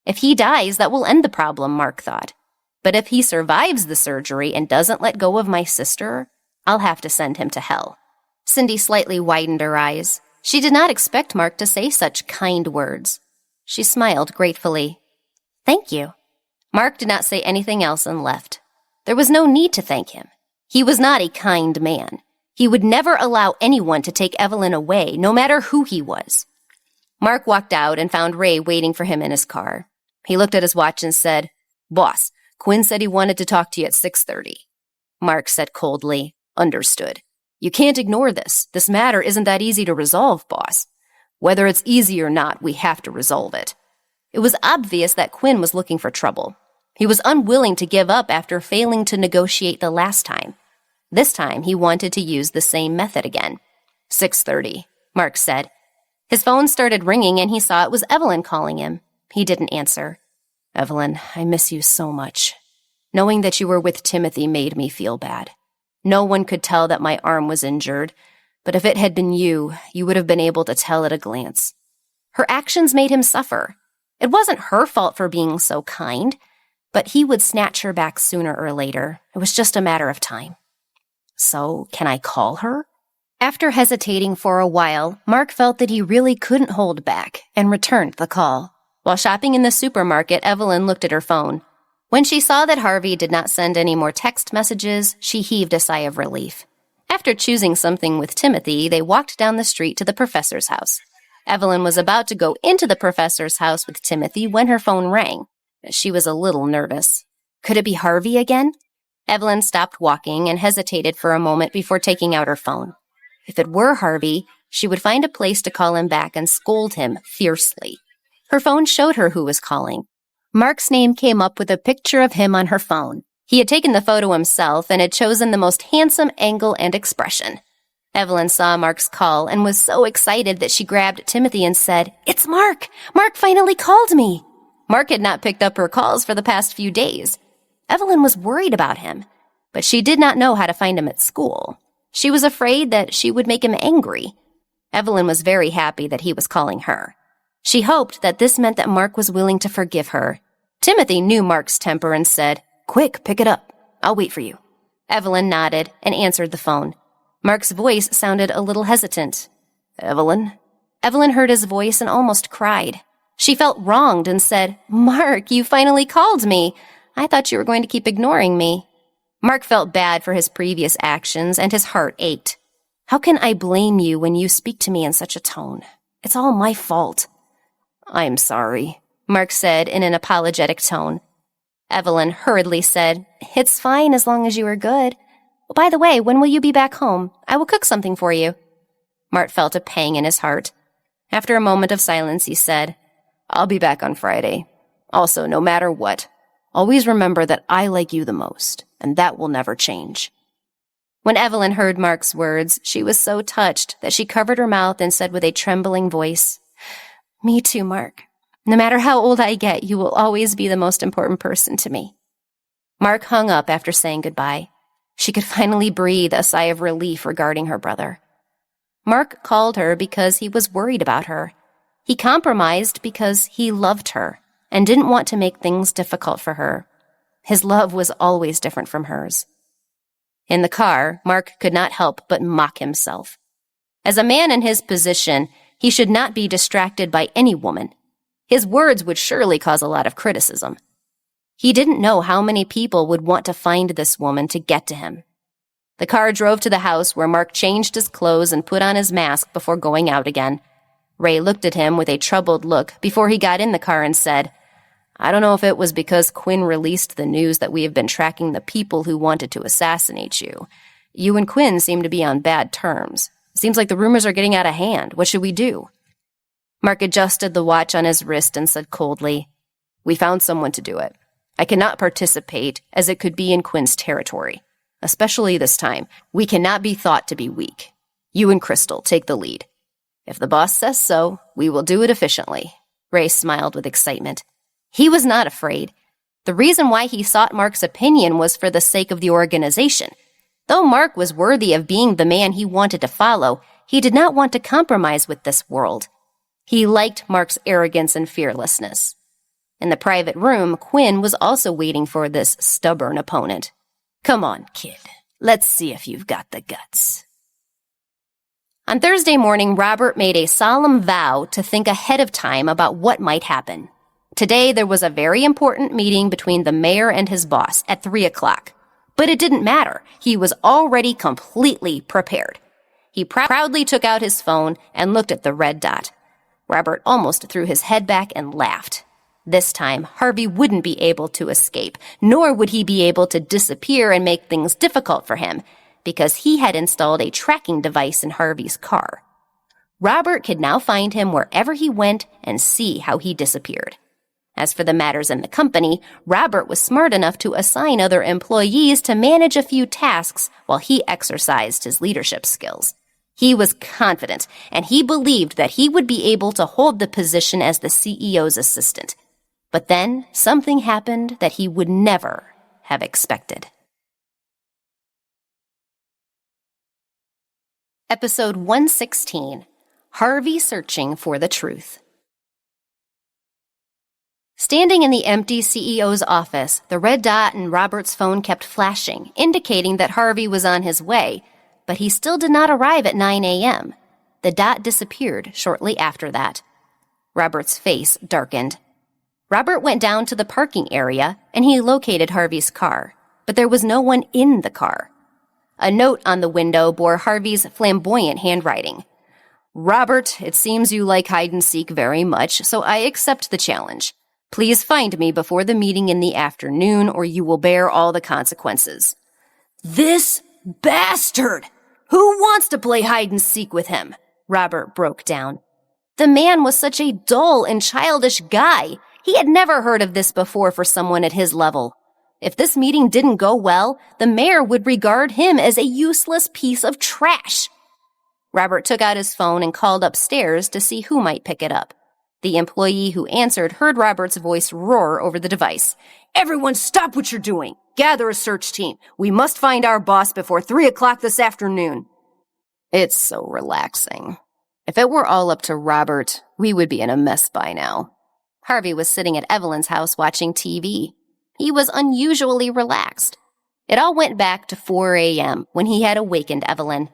If he dies, that will end the problem, Mark thought. But if he survives the surgery and doesn't let go of my sister, I'll have to send him to hell. Cindy slightly widened her eyes. She did not expect Mark to say such kind words. She smiled gratefully. "Thank you." Mark did not say anything else and left. There was no need to thank him. He was not a kind man. He would never allow anyone to take Evelyn away, no matter who he was. Mark walked out and found Ray waiting for him in his car. He looked at his watch and said, "Boss, Quinn said he wanted to talk to you at 6:30. Mark said coldly, "Understood. You can't ignore this. This matter isn't that easy to resolve, boss. Whether it's easy or not, we have to resolve it." It was obvious that Quinn was looking for trouble. He was unwilling to give up after failing to negotiate the last time. This time, he wanted to use the same method again. 6:30, Mark said. His phone started ringing and he saw it was Evelyn calling him. He didn't answer. "Evelyn, I miss you so much. Knowing that you were with Timothy made me feel bad. No one could tell that my arm was injured, but if it had been you, you would have been able to tell at a glance." Her actions made him suffer. It wasn't her fault for being so kind, but he would snatch her back sooner or later. It was just a matter of time. "So, can I call her?" After hesitating for a while, Mark felt that he really couldn't hold back and returned the call. While shopping in the supermarket, Evelyn looked at her phone. When she saw that Harvey did not send any more text messages, she heaved a sigh of relief. After choosing something with Timothy, they walked down the street to the professor's house. Evelyn was about to go into the professor's house with Timothy when her phone rang. She was a little nervous. Could it be Harvey again? Evelyn stopped walking and hesitated for a moment before taking out her phone. If it were Harvey, she would find a place to call him back and scold him fiercely. Her phone showed her who was calling. Mark's name came up with a picture of him on her phone. He had taken the photo himself and had chosen the most handsome angle and expression. Evelyn saw Mark's call and was so excited that she grabbed Timothy and said, "It's Mark! Mark finally called me!" Mark had not picked up her calls for the past few days. Evelyn was worried about him, but she did not know how to find him at school. She was afraid that she would make him angry. Evelyn was very happy that he was calling her. She hoped that this meant that Mark was willing to forgive her. Timothy knew Mark's temper and said, "Quick, pick it up. I'll wait for you." Evelyn nodded and answered the phone. Mark's voice sounded a little hesitant. "Evelyn?" Evelyn heard his voice and almost cried. She felt wronged and said, "Mark, you finally called me. I thought you were going to keep ignoring me." Mark felt bad for his previous actions and his heart ached. "How can I blame you when you speak to me in such a tone? It's all my fault." "I'm sorry," Mark said in an apologetic tone. Evelyn hurriedly said, "It's fine as long as you are good. By the way, when will you be back home? I will cook something for you." Mart felt a pang in his heart. After a moment of silence, he said, "I'll be back on Friday. Also, no matter what, always remember that I like you the most, and that will never change." When Evelyn heard Mark's words, she was so touched that she covered her mouth and said with a trembling voice, "Me too, Mark. No matter how old I get, you will always be the most important person to me." Mark hung up after saying goodbye. She could finally breathe a sigh of relief regarding her brother. Mark called her because he was worried about her. He compromised because he loved her and didn't want to make things difficult for her. His love was always different from hers. In the car, Mark could not help but mock himself. As a man in his position, he should not be distracted by any woman. His words would surely cause a lot of criticism. He didn't know how many people would want to find this woman to get to him. The car drove to the house where Mark changed his clothes and put on his mask before going out again. Ray looked at him with a troubled look before he got in the car and said, "I don't know if it was because Quinn released the news that we have been tracking the people who wanted to assassinate you. You and Quinn seem to be on bad terms. It seems like the rumors are getting out of hand. What should we do?" Mark adjusted the watch on his wrist and said coldly, "We found someone to do it. I cannot participate as it could be in Quinn's territory. Especially this time, we cannot be thought to be weak. You and Crystal take the lead. If the boss says so, we will do it efficiently." Ray smiled with excitement. He was not afraid. The reason why he sought Mark's opinion was for the sake of the organization. Though Mark was worthy of being the man he wanted to follow, he did not want to compromise with this world. He liked Mark's arrogance and fearlessness. In the private room, Quinn was also waiting for this stubborn opponent. "Come on, kid. Let's see if you've got the guts." On Thursday morning, Robert made a solemn vow to think ahead of time about what might happen. Today, there was a very important meeting between the mayor and his boss at 3 o'clock. But it didn't matter. He was already completely prepared. He proudly took out his phone and looked at the red dot. Robert almost threw his head back and laughed. This time, Harvey wouldn't be able to escape, nor would he be able to disappear and make things difficult for him, because he had installed a tracking device in Harvey's car. Robert could now find him wherever he went and see how he disappeared. As for the matters in the company, Robert was smart enough to assign other employees to manage a few tasks while he exercised his leadership skills. He was confident, and he believed that he would be able to hold the position as the CEO's assistant. But then something happened that he would never have expected. Episode 116, Harvey Searching for the Truth. Standing in the empty CEO's office, the red dot in Robert's phone kept flashing, indicating that Harvey was on his way, but he still did not arrive at 9 a.m. The dot disappeared shortly after that. Robert's face darkened. Robert went down to the parking area, and he located Harvey's car, but there was no one in the car. A note on the window bore Harvey's flamboyant handwriting. "Robert, it seems you like hide-and-seek very much, so I accept the challenge. Please find me before the meeting in the afternoon, or you will bear all the consequences." "This bastard! Who wants to play hide-and-seek with him?" Robert broke down. The man was such a dull and childish guy. He had never heard of this before for someone at his level. If this meeting didn't go well, the mayor would regard him as a useless piece of trash. Robert took out his phone and called upstairs to see who might pick it up. The employee who answered heard Robert's voice roar over the device. "Everyone stop what you're doing. Gather a search team. We must find our boss before 3 o'clock this afternoon." It's so relaxing. If it were all up to Robert, we would be in a mess by now. Harvey was sitting at Evelyn's house watching TV. He was unusually relaxed. It all went back to 4 a.m. when he had awakened Evelyn.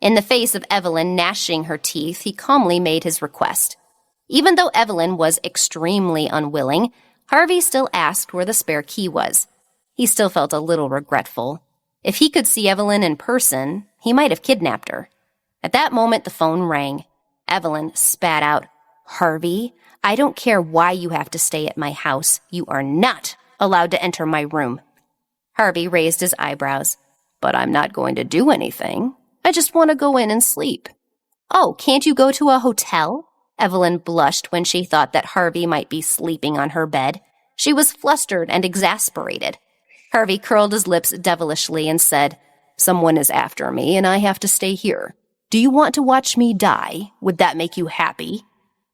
In the face of Evelyn gnashing her teeth, he calmly made his request. Even though Evelyn was extremely unwilling, Harvey still asked where the spare key was. He still felt a little regretful. If he could see Evelyn in person, he might have kidnapped her. At that moment, the phone rang. Evelyn spat out, "Harvey, I don't care why you have to stay at my house. You are not allowed to enter my room." Harvey raised his eyebrows. "But I'm not going to do anything. I just want to go in and sleep." "Oh, can't you go to a hotel?" Evelyn blushed when she thought that Harvey might be sleeping on her bed. She was flustered and exasperated. Harvey curled his lips devilishly and said, "Someone is after me and I have to stay here. Do you want to watch me die? Would that make you happy?"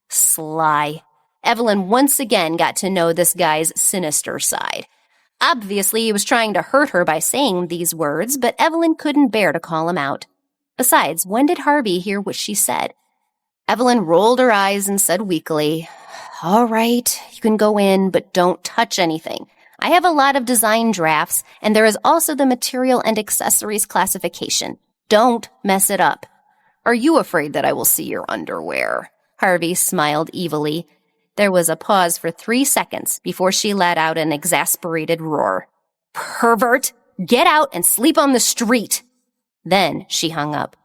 Sly. Evelyn once again got to know this guy's sinister side. Obviously, he was trying to hurt her by saying these words, but Evelyn couldn't bear to call him out. Besides, when did Harvey hear what she said? Evelyn rolled her eyes and said weakly, "All right, you can go in, but don't touch anything. I have a lot of design drafts, and there is also the material and accessories classification. Don't mess it up." "Are you afraid that I will see your underwear?" Harvey smiled evilly. There was a pause for 3 seconds before she let out an exasperated roar. "Pervert! Get out and sleep on the street!" Then she hung up.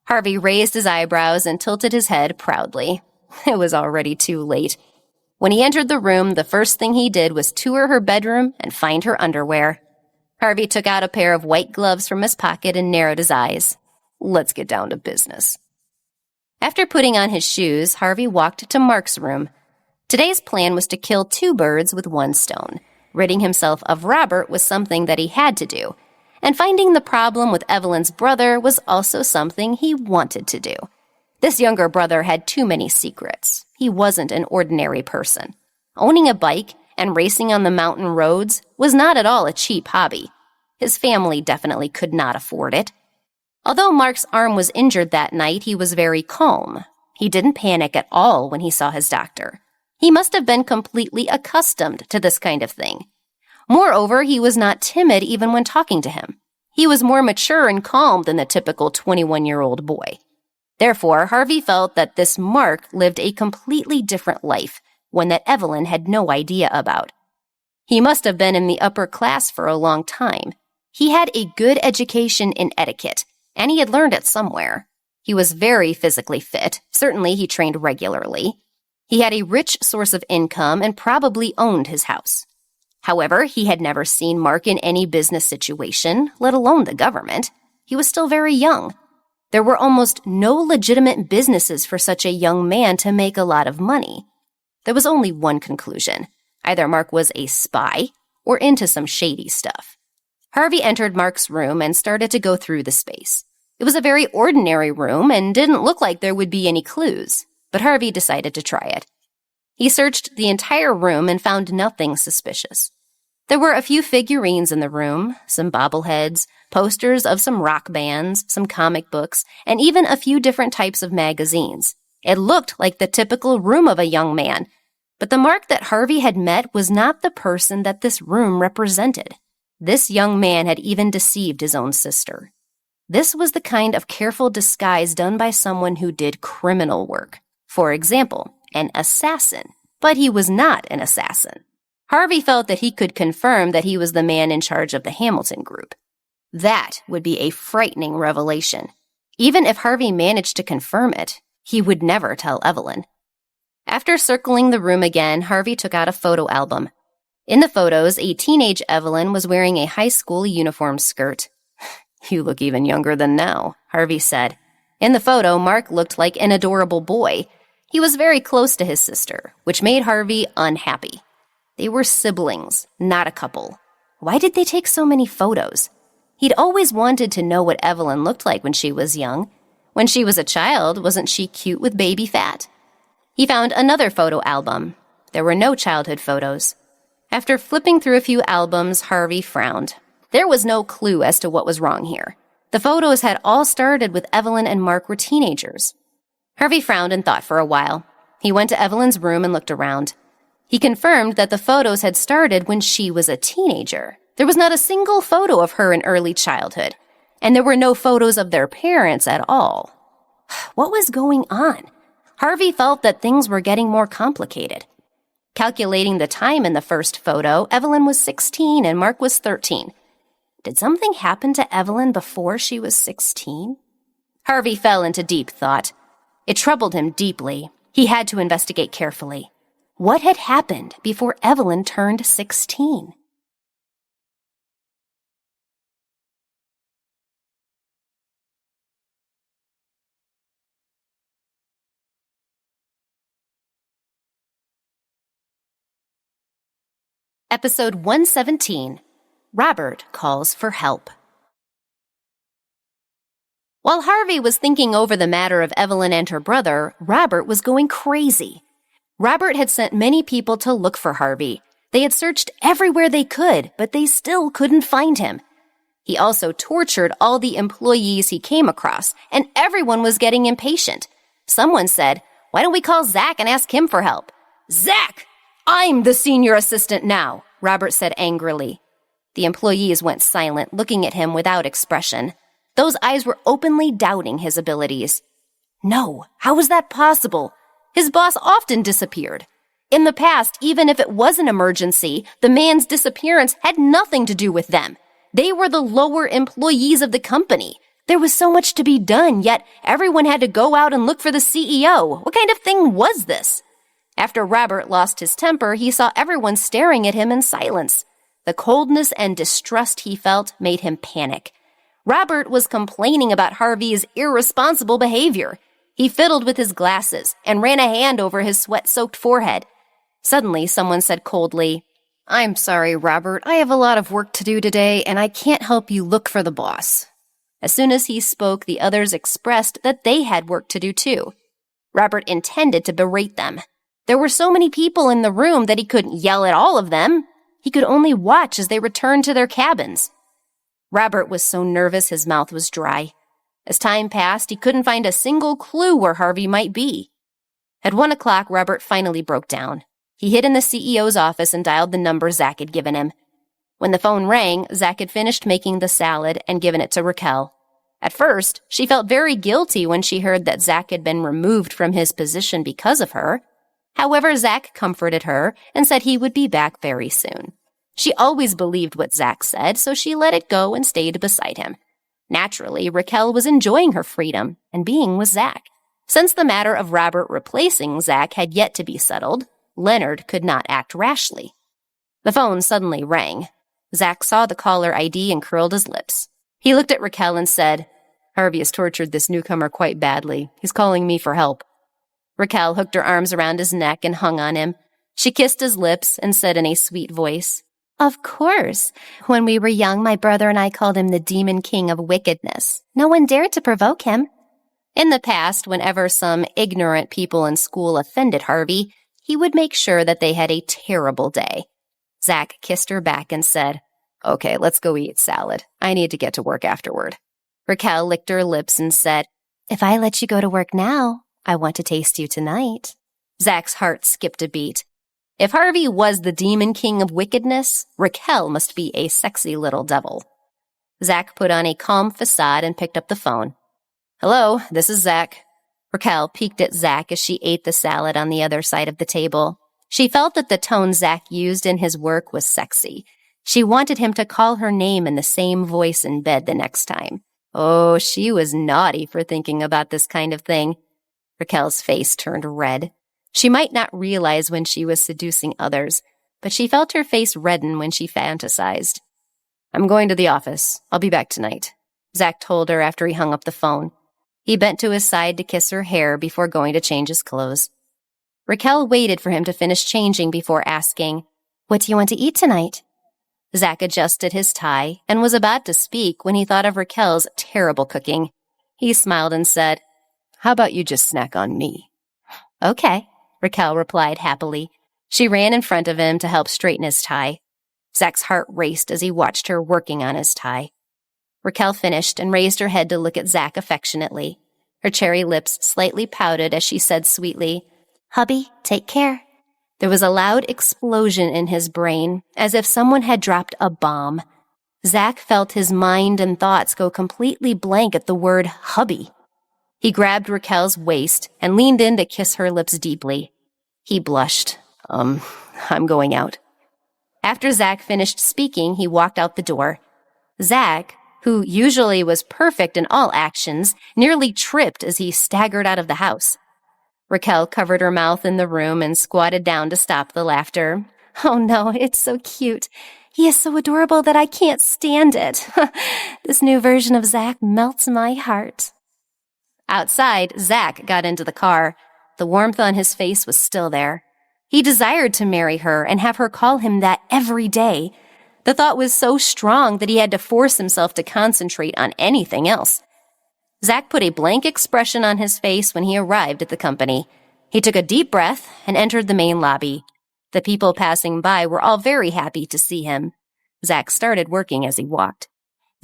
Harvey raised his eyebrows and tilted his head proudly. It was already too late. When he entered the room, the first thing he did was tour her bedroom and find her underwear. Harvey took out a pair of white gloves from his pocket and narrowed his eyes. "Let's get down to business." After putting on his shoes, Harvey walked to Mark's room. Today's plan was to kill 2 birds with 1 stone. Ridding himself of Robert was something that he had to do, and finding the problem with Evelyn's brother was also something he wanted to do. This younger brother had too many secrets. He wasn't an ordinary person. Owning a bike and racing on the mountain roads was not at all a cheap hobby. His family definitely could not afford it. Although Mark's arm was injured that night, he was very calm. He didn't panic at all when he saw his doctor. He must have been completely accustomed to this kind of thing. Moreover, he was not timid even when talking to him. He was more mature and calm than the typical 21-year-old boy. Therefore, Harvey felt that this Mark lived a completely different life, one that Evelyn had no idea about. He must have been in the upper class for a long time. He had a good education in etiquette, and he had learned it somewhere. He was very physically fit. Certainly, he trained regularly. He had a rich source of income and probably owned his house. However, he had never seen Mark in any business situation, let alone the government. He was still very young. There were almost no legitimate businesses for such a young man to make a lot of money. There was only one conclusion. Either Mark was a spy or into some shady stuff. Harvey entered Mark's room and started to go through the space. It was a very ordinary room and didn't look like there would be any clues, but Harvey decided to try it. He searched the entire room and found nothing suspicious. There were a few figurines in the room, some bobbleheads, posters of some rock bands, some comic books, and even a few different types of magazines. It looked like the typical room of a young man, but the Mark that Harvey had met was not the person that this room represented. This young man had even deceived his own sister. This was the kind of careful disguise done by someone who did criminal work. For example, an assassin. But he was not an assassin. Harvey felt that he could confirm that he was the man in charge of the Hamilton group. That would be a frightening revelation. Even if Harvey managed to confirm it, he would never tell Evelyn. After circling the room again, Harvey took out a photo album. In the photos, a teenage Evelyn was wearing a high school uniform skirt. "You look even younger than now," Harvey said. In the photo, Mark looked like an adorable boy. He was very close to his sister, which made Harvey unhappy. They were siblings, not a couple. Why did they take so many photos? He'd always wanted to know what Evelyn looked like when she was young. When she was a child, wasn't she cute with baby fat? He found another photo album. There were no childhood photos. After flipping through a few albums, Harvey frowned. There was no clue as to what was wrong here. The photos had all started with Evelyn and Mark were teenagers. Harvey frowned and thought for a while. He went to Evelyn's room and looked around. He confirmed that the photos had started when she was a teenager. There was not a single photo of her in early childhood, and there were no photos of their parents at all. What was going on? Harvey felt that things were getting more complicated. Calculating the time in the first photo, Evelyn was 16 and Mark was 13. Did something happen to Evelyn before she was 16? Harvey fell into deep thought. It troubled him deeply. He had to investigate carefully. What had happened before Evelyn turned 16? Episode 117, Robert Calls for Help. While Harvey was thinking over the matter of Evelyn and her brother, Robert was going crazy. Robert had sent many people to look for Harvey. They had searched everywhere they could, but they still couldn't find him. He also tortured all the employees he came across, and everyone was getting impatient. Someone said, "Why don't we call Zach and ask him for help?" "Zach! I'm the senior assistant now," Robert said angrily. The employees went silent, looking at him without expression. Those eyes were openly doubting his abilities. No, how was that possible? His boss often disappeared. In the past, even if it was an emergency, the man's disappearance had nothing to do with them. They were the lower employees of the company. There was so much to be done, yet everyone had to go out and look for the CEO. What kind of thing was this? After Robert lost his temper, he saw everyone staring at him in silence. The coldness and distrust he felt made him panic. Robert was complaining about Harvey's irresponsible behavior. He fiddled with his glasses and ran a hand over his sweat-soaked forehead. Suddenly, someone said coldly, "I'm sorry, Robert. I have a lot of work to do today, and I can't help you look for the boss." As soon as he spoke, the others expressed that they had work to do too. Robert intended to berate them. There were so many people in the room that he couldn't yell at all of them. He could only watch as they returned to their cabins. Robert was so nervous his mouth was dry. As time passed, he couldn't find a single clue where Harvey might be. At 1 o'clock, Robert finally broke down. He hid in the CEO's office and dialed the number Zach had given him. When the phone rang, Zach had finished making the salad and given it to Raquel. At first, she felt very guilty when she heard that Zach had been removed from his position because of her. However, Zach comforted her and said he would be back very soon. She always believed what Zach said, so she let it go and stayed beside him. Naturally, Raquel was enjoying her freedom and being with Zach. Since the matter of Robert replacing Zach had yet to be settled, Leonard could not act rashly. The phone suddenly rang. Zach saw the caller ID and curled his lips. He looked at Raquel and said, "Harvey has tortured this newcomer quite badly. He's calling me for help." Raquel hooked her arms around his neck and hung on him. She kissed his lips and said in a sweet voice, "Of course. When we were young, my brother and I called him the Demon King of Wickedness. No one dared to provoke him." In the past, whenever some ignorant people in school offended Harvey, he would make sure that they had a terrible day. Zach kissed her back and said, "Okay, let's go eat salad. I need to get to work afterward." Raquel licked her lips and said, "If I let you go to work now, I want to taste you tonight." Zach's heart skipped a beat. If Harvey was the Demon King of Wickedness, Raquel must be a sexy little devil. Zach put on a calm facade and picked up the phone. "Hello, this is Zach." Raquel peeked at Zach as she ate the salad on the other side of the table. She felt that the tone Zach used in his work was sexy. She wanted him to call her name in the same voice in bed the next time. Oh, she was naughty for thinking about this kind of thing. Raquel's face turned red. She might not realize when she was seducing others, but she felt her face redden when she fantasized. "I'm going to the office. I'll be back tonight," Zach told her after he hung up the phone. He bent to his side to kiss her hair before going to change his clothes. Raquel waited for him to finish changing before asking, "What do you want to eat tonight?" Zach adjusted his tie and was about to speak when he thought of Raquel's terrible cooking. He smiled and said, "How about you just snack on me?" "Okay," Raquel replied happily. She ran in front of him to help straighten his tie. Zach's heart raced as he watched her working on his tie. Raquel finished and raised her head to look at Zach affectionately. Her cherry lips slightly pouted as she said sweetly, "Hubby, take care." There was a loud explosion in his brain, as if someone had dropped a bomb. Zach felt his mind and thoughts go completely blank at the word hubby. He grabbed Raquel's waist and leaned in to kiss her lips deeply. He blushed. I'm going out." After Zach finished speaking, he walked out the door. Zach, who usually was perfect in all actions, nearly tripped as he staggered out of the house. Raquel covered her mouth in the room and squatted down to stop the laughter. "Oh no, it's so cute. He is so adorable that I can't stand it. This new version of Zach melts my heart." Outside, Zach got into the car. The warmth on his face was still there. He desired to marry her and have her call him that every day. The thought was so strong that he had to force himself to concentrate on anything else. Zach put a blank expression on his face when he arrived at the company. He took a deep breath and entered the main lobby. The people passing by were all very happy to see him. Zach started working as he walked.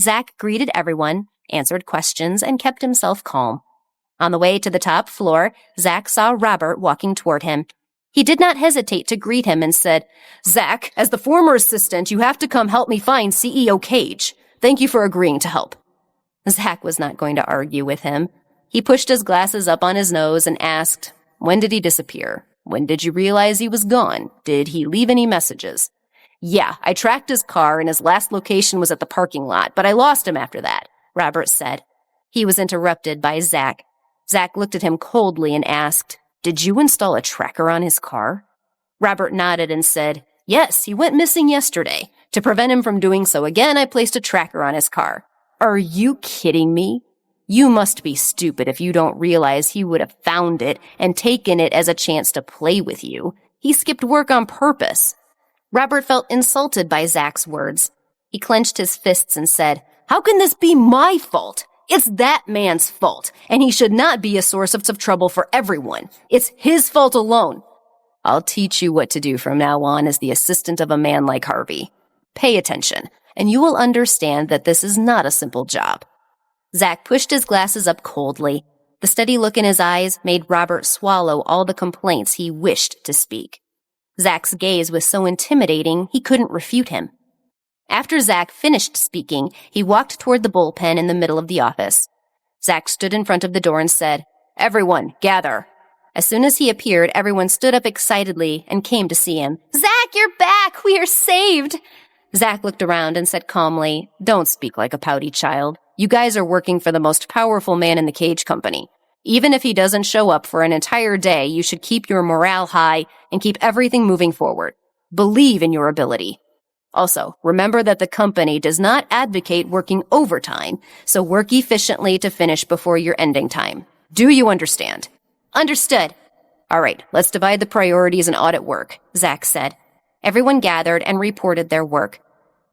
Zach greeted everyone, answered questions, and kept himself calm. On the way to the top floor, Zach saw Robert walking toward him. He did not hesitate to greet him and said, "Zach, as the former assistant, you have to come help me find CEO Cage. Thank you for agreeing to help." Zach was not going to argue with him. He pushed his glasses up on his nose and asked, "When did he disappear? When did you realize he was gone? Did he leave any messages?" "Yeah, I tracked his car and his last location was at the parking lot, but I lost him after that," Robert said. He was interrupted by Zach. Zach looked at him coldly and asked, "Did you install a tracker on his car?" Robert nodded and said, "Yes, he went missing yesterday. To prevent him from doing so again, I placed a tracker on his car." "Are you kidding me? You must be stupid if you don't realize he would have found it and taken it as a chance to play with you. He skipped work on purpose." Robert felt insulted by Zach's words. He clenched his fists and said, "How can this be my fault? It's that man's fault, and he should not be a source of trouble for everyone. It's his fault alone." "I'll teach you what to do from now on as the assistant of a man like Harvey. Pay attention, and you will understand that this is not a simple job." Zach pushed his glasses up coldly. The steady look in his eyes made Robert swallow all the complaints he wished to speak. Zach's gaze was so intimidating he couldn't refute him. After Zach finished speaking, he walked toward the bullpen in the middle of the office. Zach stood in front of the door and said, "Everyone, gather." As soon as he appeared, everyone stood up excitedly and came to see him. "Zach, you're back! We are saved!" Zach looked around and said calmly, "Don't speak like a pouty child. You guys are working for the most powerful man in the Cage Company. Even if he doesn't show up for an entire day, you should keep your morale high and keep everything moving forward. Believe in your ability. Also, remember that the company does not advocate working overtime, so work efficiently to finish before your ending time. Do you understand?" "Understood." "All right, let's divide the priorities and audit work," Zach said. Everyone gathered and reported their work.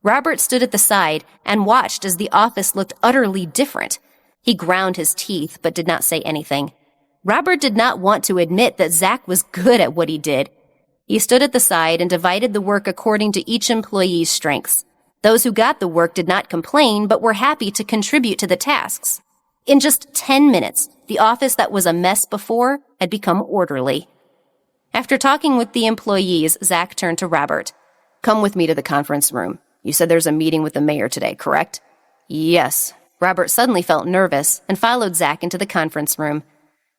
Robert stood at the side and watched as the office looked utterly different. He ground his teeth but did not say anything. Robert did not want to admit that Zach was good at what he did. He stood at the side and divided the work according to each employee's strengths. Those who got the work did not complain, but were happy to contribute to the tasks. In just 10 minutes, the office that was a mess before had become orderly. After talking with the employees, Zach turned to Robert. "Come with me to the conference room. You said there's a meeting with the mayor today, correct?" "Yes." Robert suddenly felt nervous and followed Zach into the conference room.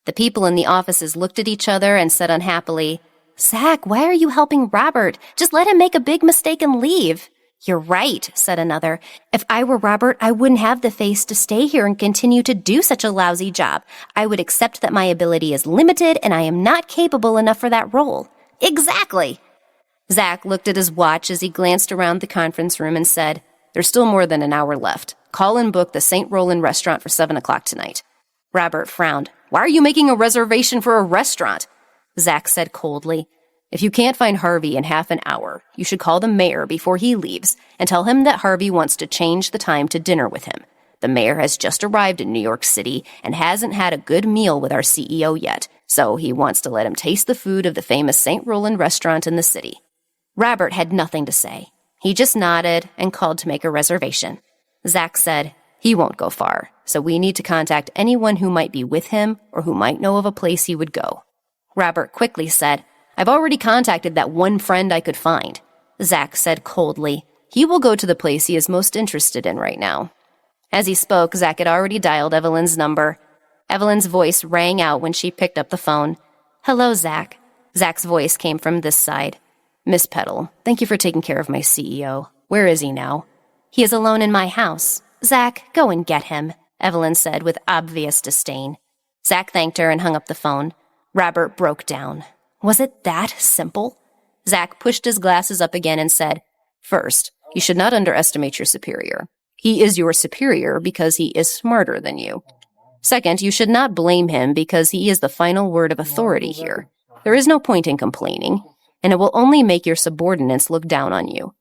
The people in the offices looked at each other and said unhappily, "Zach, why are you helping Robert? Just let him make a big mistake and leave." "You're right," said another. "If I were Robert, I wouldn't have the face to stay here and continue to do such a lousy job. I would accept that my ability is limited and I am not capable enough for that role." "Exactly." Zach looked at his watch as he glanced around the conference room and said, "There's still more than an hour left. Call and book the St. Roland restaurant for 7 o'clock tonight." Robert frowned. "Why are you making a reservation for a restaurant?" Zach said coldly, "If you can't find Harvey in half an hour, you should call the mayor before he leaves and tell him that Harvey wants to change the time to dinner with him. The mayor has just arrived in New York City and hasn't had a good meal with our CEO yet, so he wants to let him taste the food of the famous St. Roland restaurant in the city." Robert had nothing to say. He just nodded and called to make a reservation. Zach said, "He won't go far, so we need to contact anyone who might be with him or who might know of a place he would go." Robert quickly said, "I've already contacted that one friend I could find." Zach said coldly, "He will go to the place he is most interested in right now." As he spoke, Zach had already dialed Evelyn's number. Evelyn's voice rang out when she picked up the phone. "Hello, Zach." Zach's voice came from this side. "Miss Petal, thank you for taking care of my CEO. Where is he now?" "He is alone in my house." "Zach, go and get him," Evelyn said with obvious disdain. Zach thanked her and hung up the phone. Robert broke down. Was it that simple? Zach pushed his glasses up again and said, "First, you should not underestimate your superior. He is your superior because he is smarter than you. Second, you should not blame him because he is the final word of authority here. There is no point in complaining. and it will only make your subordinates look down on you.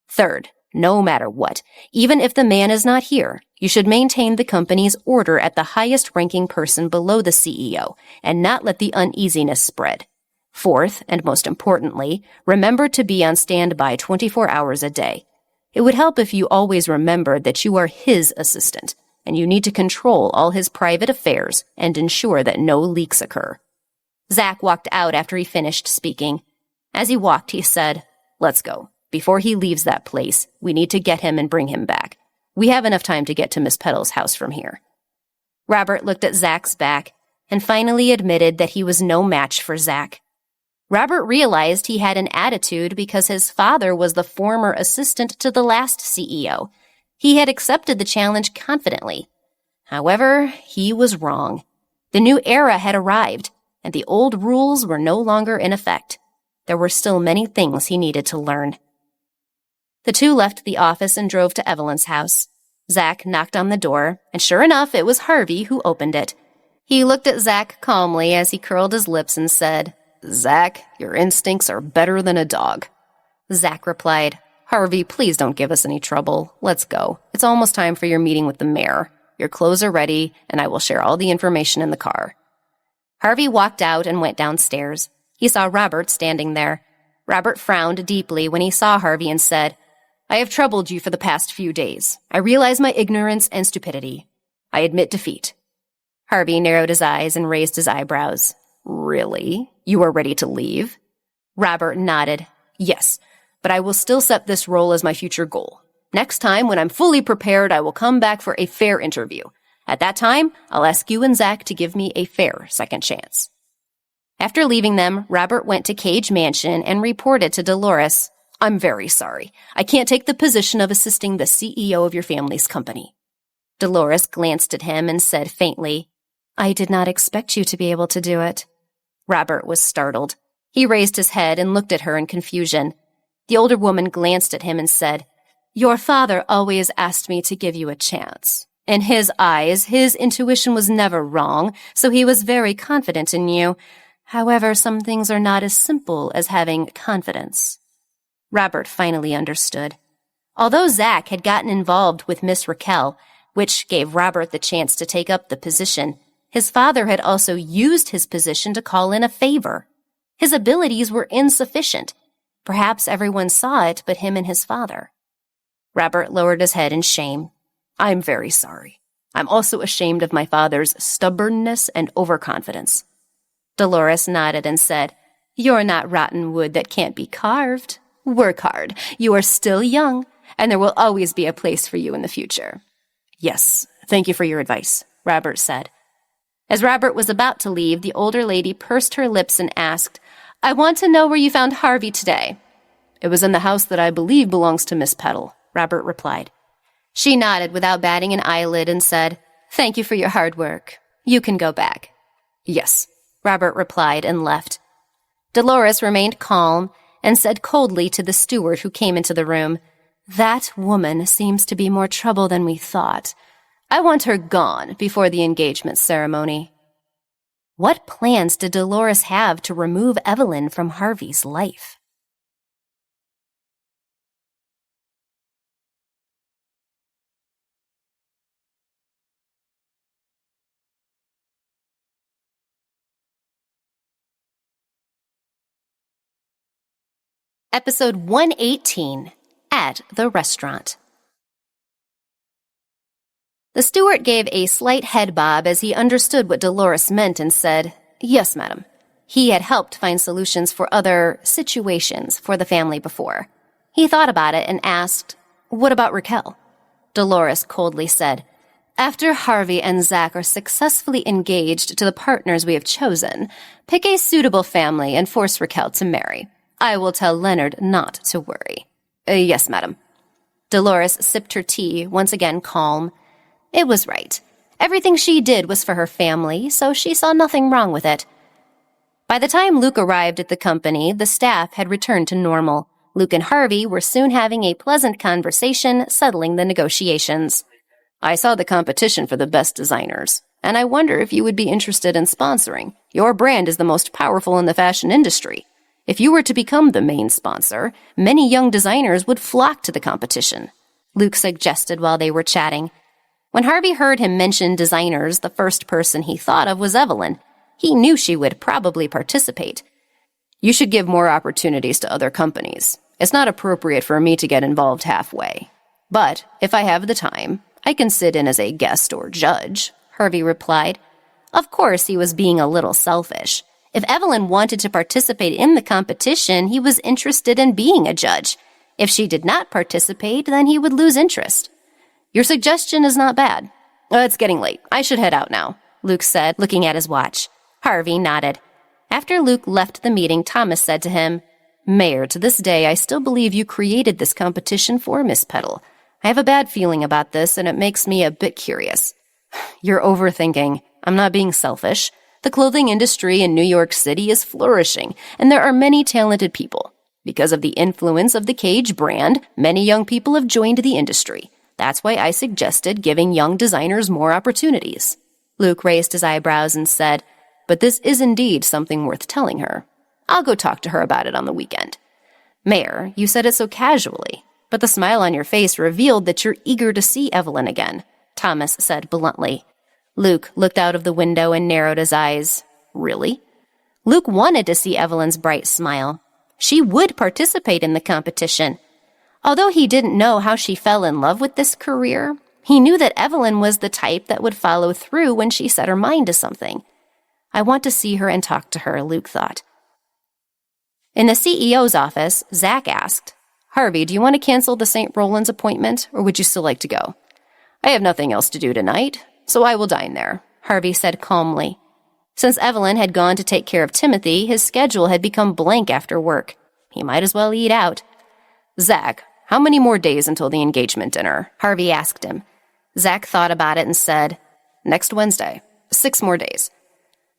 Third, no matter what, even if the man is not here, you should maintain the company's order at the highest-ranking person below the CEO and not let the uneasiness spread. Fourth, and most importantly, remember to be on standby 24 hours a day. It would help if you always remembered that you are his assistant, and you need to control all his private affairs and ensure that no leaks occur. Zach walked out after he finished speaking. As he walked, he said, "Let's go. Before he leaves that place, we need to get him and bring him back. We have enough time to get to Miss Petal's house from here." Robert looked at Zach's back and finally admitted that he was no match for Zach. Robert realized he had an attitude because his father was the former assistant to the last CEO. He had accepted the challenge confidently. However, he was wrong. The new era had arrived, and the old rules were no longer in effect. There were still many things he needed to learn. The two left the office and drove to Evelyn's house. Zach knocked on the door, and sure enough, it was Harvey who opened it. He looked at Zach calmly as he curled his lips and said, "Zach, your instincts are better than a dog." Zach replied, "Harvey, please don't give us any trouble. Let's go. It's almost time for your meeting with the mayor. Your clothes are ready, and I will share all the information in the car." Harvey walked out and went downstairs. He saw Robert standing there. Robert frowned deeply when he saw Harvey and said, "I have troubled you for the past few days. I realize my ignorance and stupidity. I admit defeat." Harvey narrowed his eyes and raised his eyebrows. "Really? You are ready to leave?" Robert nodded. "Yes, but I will still set this role as my future goal. Next time, when I'm fully prepared, I will come back for a fair interview. At that time, I'll ask you and Zach to give me a fair second chance." After leaving them, Robert went to Cage Mansion and reported to Dolores, "I'm very sorry. I can't take the position of assisting the CEO of your family's company." Dolores glanced at him and said faintly, "I did not expect you to be able to do it." Robert was startled. He raised his head and looked at her in confusion. The older woman glanced at him and said, "Your father always asked me to give you a chance. In his eyes, his intuition was never wrong, so he was very confident in you. However, some things are not as simple as having confidence." Robert finally understood. Although Zach had gotten involved with Miss Raquel, which gave Robert the chance to take up the position, his father had also used his position to call in a favor. His abilities were insufficient. Perhaps everyone saw it but him and his father. Robert lowered his head in shame. "I'm very sorry. I'm also ashamed of my father's stubbornness and overconfidence." Dolores nodded and said, "You're not rotten wood that can't be carved. Work hard. You are still young, and there will always be a place for you in the future." "Yes, thank you for your advice," Robert said. As Robert was about to leave, the older lady pursed her lips and asked, "I want to know where you found Harvey today." "It was in the house that I believe belongs to Miss Petal," Robert replied. She nodded without batting an eyelid and said, "Thank you for your hard work. You can go back." "Yes," Robert replied and left. Dolores remained calm and said coldly to the steward who came into the room, "That woman seems to be more trouble than we thought. I want her gone before the engagement ceremony." What plans did Dolores have to remove Evelyn from Harvey's life? Episode 118, At the Restaurant. The steward gave a slight head bob as he understood what Dolores meant and said, "Yes, madam." He had helped find solutions for other situations for the family before. He thought about it and asked, "What about Raquel?" Dolores coldly said, "After Harvey and Zach are successfully engaged to the partners we have chosen, pick a suitable family and force Raquel to marry. I will tell Leonard not to worry." "Yes, madam." Dolores sipped her tea, once again calm. It was right. Everything she did was for her family, so she saw nothing wrong with it. By the time Luke arrived at the company, the staff had returned to normal. Luke and Harvey were soon having a pleasant conversation, settling the negotiations. "I saw the competition for the best designers, and I wonder if you would be interested in sponsoring. Your brand is the most powerful in the fashion industry. If you were to become the main sponsor, many young designers would flock to the competition," Luke suggested while they were chatting. When Harvey heard him mention designers, the first person he thought of was Evelyn. He knew she would probably participate. "You should give more opportunities to other companies. It's not appropriate for me to get involved halfway. But if I have the time, I can sit in as a guest or judge," Harvey replied. Of course, he was being a little selfish. If Evelyn wanted to participate in the competition, he was interested in being a judge. If she did not participate, then he would lose interest. "Your suggestion is not bad. It's getting late. I should head out now," Luke said, looking at his watch. Harvey nodded. After Luke left the meeting, Thomas said to him, "Mayor, to this day, I still believe you created this competition for Miss Petal. I have a bad feeling about this, and it makes me a bit curious." "You're overthinking. I'm not being selfish. The clothing industry in New York City is flourishing, and there are many talented people. Because of the influence of the Cage brand, many young people have joined the industry. That's why I suggested giving young designers more opportunities." Luke raised his eyebrows and said, "But this is indeed something worth telling her. I'll go talk to her about it on the weekend." "Mayor, you said it so casually, but the smile on your face revealed that you're eager to see Evelyn again," Thomas said bluntly. Luke looked out of the window and narrowed his eyes. "Really?" Luke wanted to see Evelyn's bright smile. She would participate in the competition. Although he didn't know how she fell in love with this career, he knew that Evelyn was the type that would follow through when she set her mind to something. "I want to see her and talk to her," Luke thought. In the CEO's office, Zach asked, "Harvey, do you want to cancel the St. Roland's appointment, or would you still like to go?" "I have nothing else to do tonight, so I will dine there," Harvey said calmly. Since Evelyn had gone to take care of Timothy, his schedule had become blank after work. He might as well eat out. "Zach, how many more days until the engagement dinner?" Harvey asked him. Zach thought about it and said, "Next Wednesday. 6 more days."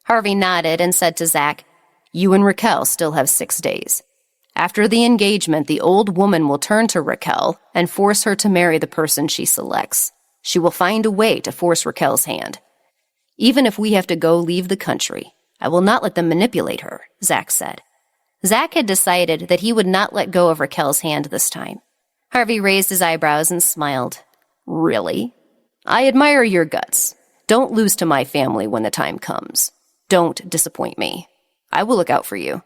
Harvey nodded and said to Zach, "You and Raquel still have 6 days. After the engagement, the old woman will turn to Raquel and force her to marry the person she selects. She will find a way to force Raquel's hand. Even if we have to go leave the country, I will not let them manipulate her," Zach said. Zach had decided that he would not let go of Raquel's hand this time. Harvey raised his eyebrows and smiled. "Really? I admire your guts. Don't lose to my family when the time comes. Don't disappoint me. I will look out for you.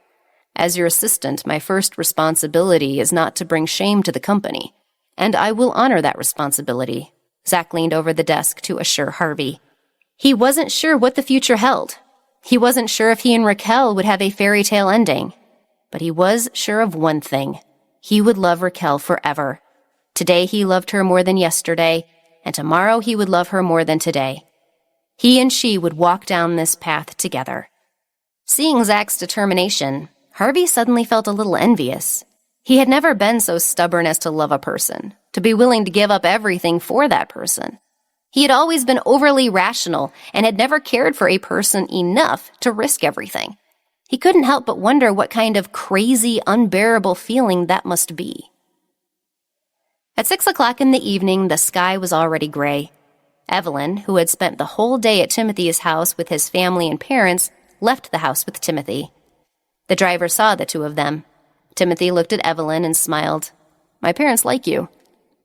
As your assistant, my first responsibility is not to bring shame to the company, and I will honor that responsibility." Zach leaned over the desk to assure Harvey. He wasn't sure what the future held. He wasn't sure if he and Raquel would have a fairy tale ending. But he was sure of one thing. He would love Raquel forever. Today he loved her more than yesterday, and tomorrow he would love her more than today. He and she would walk down this path together. Seeing Zach's determination, Harvey suddenly felt a little envious. He had never been so stubborn as to love a person, to be willing to give up everything for that person. He had always been overly rational and had never cared for a person enough to risk everything. He couldn't help but wonder what kind of crazy, unbearable feeling that must be. At 6 o'clock in the evening, the sky was already gray. Evelyn, who had spent the whole day at Timothy's house with his family and parents, left the house with Timothy. The driver saw the two of them. Timothy looked at Evelyn and smiled. "My parents like you."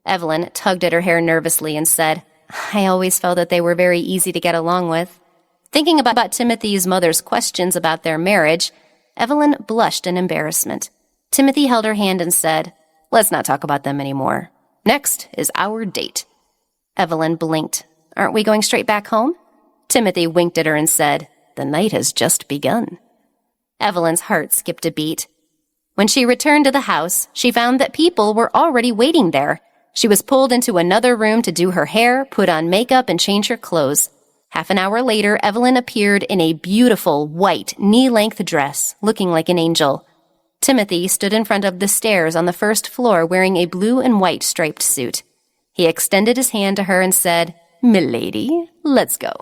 Evelyn tugged at her hair nervously and said, "I always felt that they were very easy to get along with." Thinking about Timothy's mother's questions about their marriage, Evelyn blushed in embarrassment. Timothy held her hand and said, "Let's not talk about them anymore. Next is our date." Evelyn blinked. "Aren't we going straight back home?" Timothy winked at her and said, "The night has just begun." Evelyn's heart skipped a beat. When she returned to the house, she found that people were already waiting there. She was pulled into another room to do her hair, put on makeup, and change her clothes. Half an hour later, Evelyn appeared in a beautiful, white, knee-length dress, looking like an angel. Timothy stood in front of the stairs on the first floor wearing a blue and white striped suit. He extended his hand to her and said, "Milady, let's go."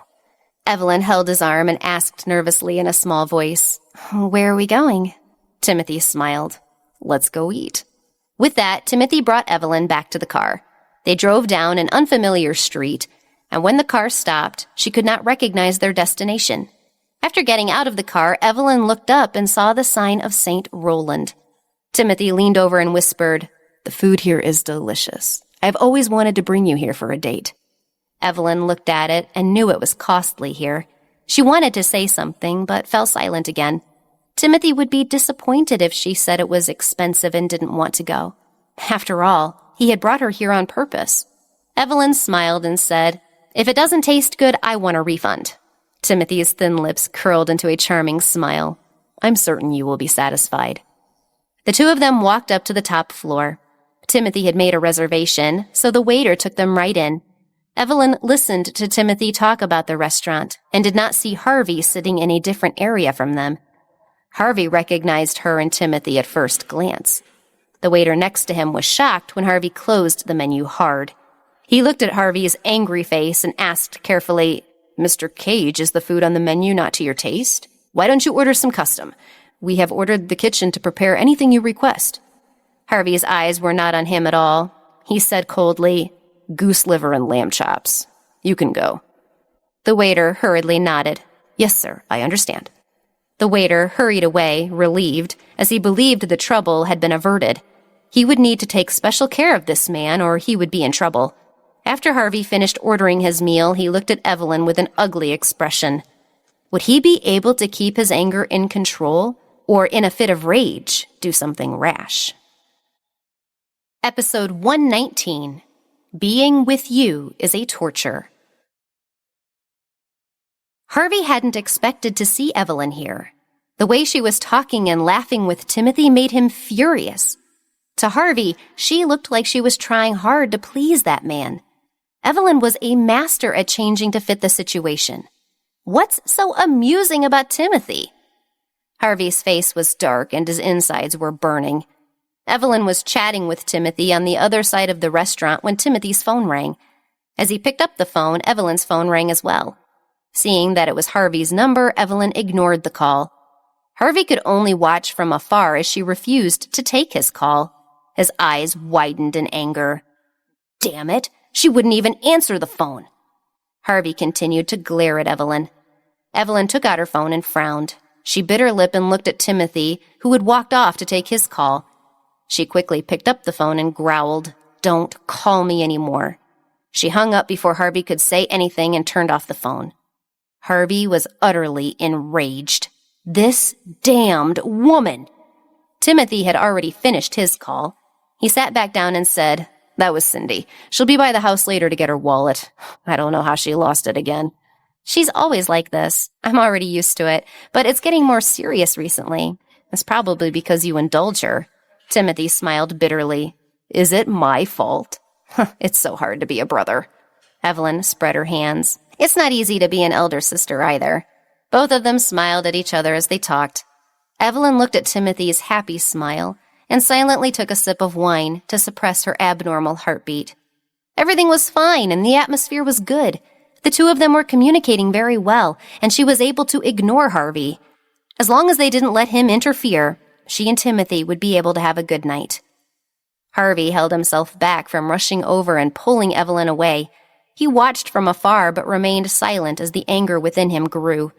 Evelyn held his arm and asked nervously in a small voice, "Where are we going?" Timothy smiled. "Let's go eat." With that, Timothy brought Evelyn back to the car. They drove down an unfamiliar street, and when the car stopped, she could not recognize their destination. After getting out of the car, Evelyn looked up and saw the sign of St. Roland. Timothy leaned over and whispered, "The food here is delicious. I've always wanted to bring you here for a date." Evelyn looked at it and knew it was costly here. She wanted to say something, but fell silent again. Timothy would be disappointed if she said it was expensive and didn't want to go. After all, he had brought her here on purpose. Evelyn smiled and said, "If it doesn't taste good, I want a refund." Timothy's thin lips curled into a charming smile. "I'm certain you will be satisfied." The two of them walked up to the top floor. Timothy had made a reservation, so the waiter took them right in. Evelyn listened to Timothy talk about the restaurant and did not see Harvey sitting in a different area from them. Harvey recognized her and Timothy at first glance. The waiter next to him was shocked when Harvey closed the menu hard. He looked at Harvey's angry face and asked carefully, "Mr. Cage, is the food on the menu not to your taste? Why don't you order some custom? We have ordered the kitchen to prepare anything you request." Harvey's eyes were not on him at all. He said coldly, "Goose liver and lamb chops. You can go." The waiter hurriedly nodded. "Yes, sir, I understand." The waiter hurried away, relieved, as he believed the trouble had been averted. He would need to take special care of this man, or he would be in trouble. After Harvey finished ordering his meal, he looked at Evelyn with an ugly expression. Would he be able to keep his anger in control, or in a fit of rage, do something rash? Episode 119. Being with you is a torture. Harvey hadn't expected to see Evelyn here. The way she was talking and laughing with Timothy made him furious. To Harvey, she looked like she was trying hard to please that man. Evelyn was a master at changing to fit the situation. What's so amusing about Timothy? Harvey's face was dark and his insides were burning. Evelyn was chatting with Timothy on the other side of the restaurant when Timothy's phone rang. As he picked up the phone, Evelyn's phone rang as well. Seeing that it was Harvey's number, Evelyn ignored the call. Harvey could only watch from afar as she refused to take his call. His eyes widened in anger. Damn it, she wouldn't even answer the phone. Harvey continued to glare at Evelyn. Evelyn took out her phone and frowned. She bit her lip and looked at Timothy, who had walked off to take his call. She quickly picked up the phone and growled, "Don't call me anymore." She hung up before Harvey could say anything and turned off the phone. Harvey was utterly enraged. This damned woman! Timothy had already finished his call. He sat back down and said, "That was Cindy. She'll be by the house later to get her wallet. I don't know how she lost it again." "She's always like this. I'm already used to it, but it's getting more serious recently. It's probably because you indulge her." Timothy smiled bitterly. "Is it my fault? It's so hard to be a brother." Evelyn spread her hands. It's not easy to be an elder sister either. Both of them smiled at each other as they talked. Evelyn looked at Timothy's happy smile and silently took a sip of wine to suppress her abnormal heartbeat. Everything was fine and the atmosphere was good. The two of them were communicating very well, and she was able to ignore Harvey. As long as they didn't let him interfere, she and Timothy would be able to have a good night. Harvey held himself back from rushing over and pulling Evelyn away. He watched from afar but remained silent as the anger within him grew.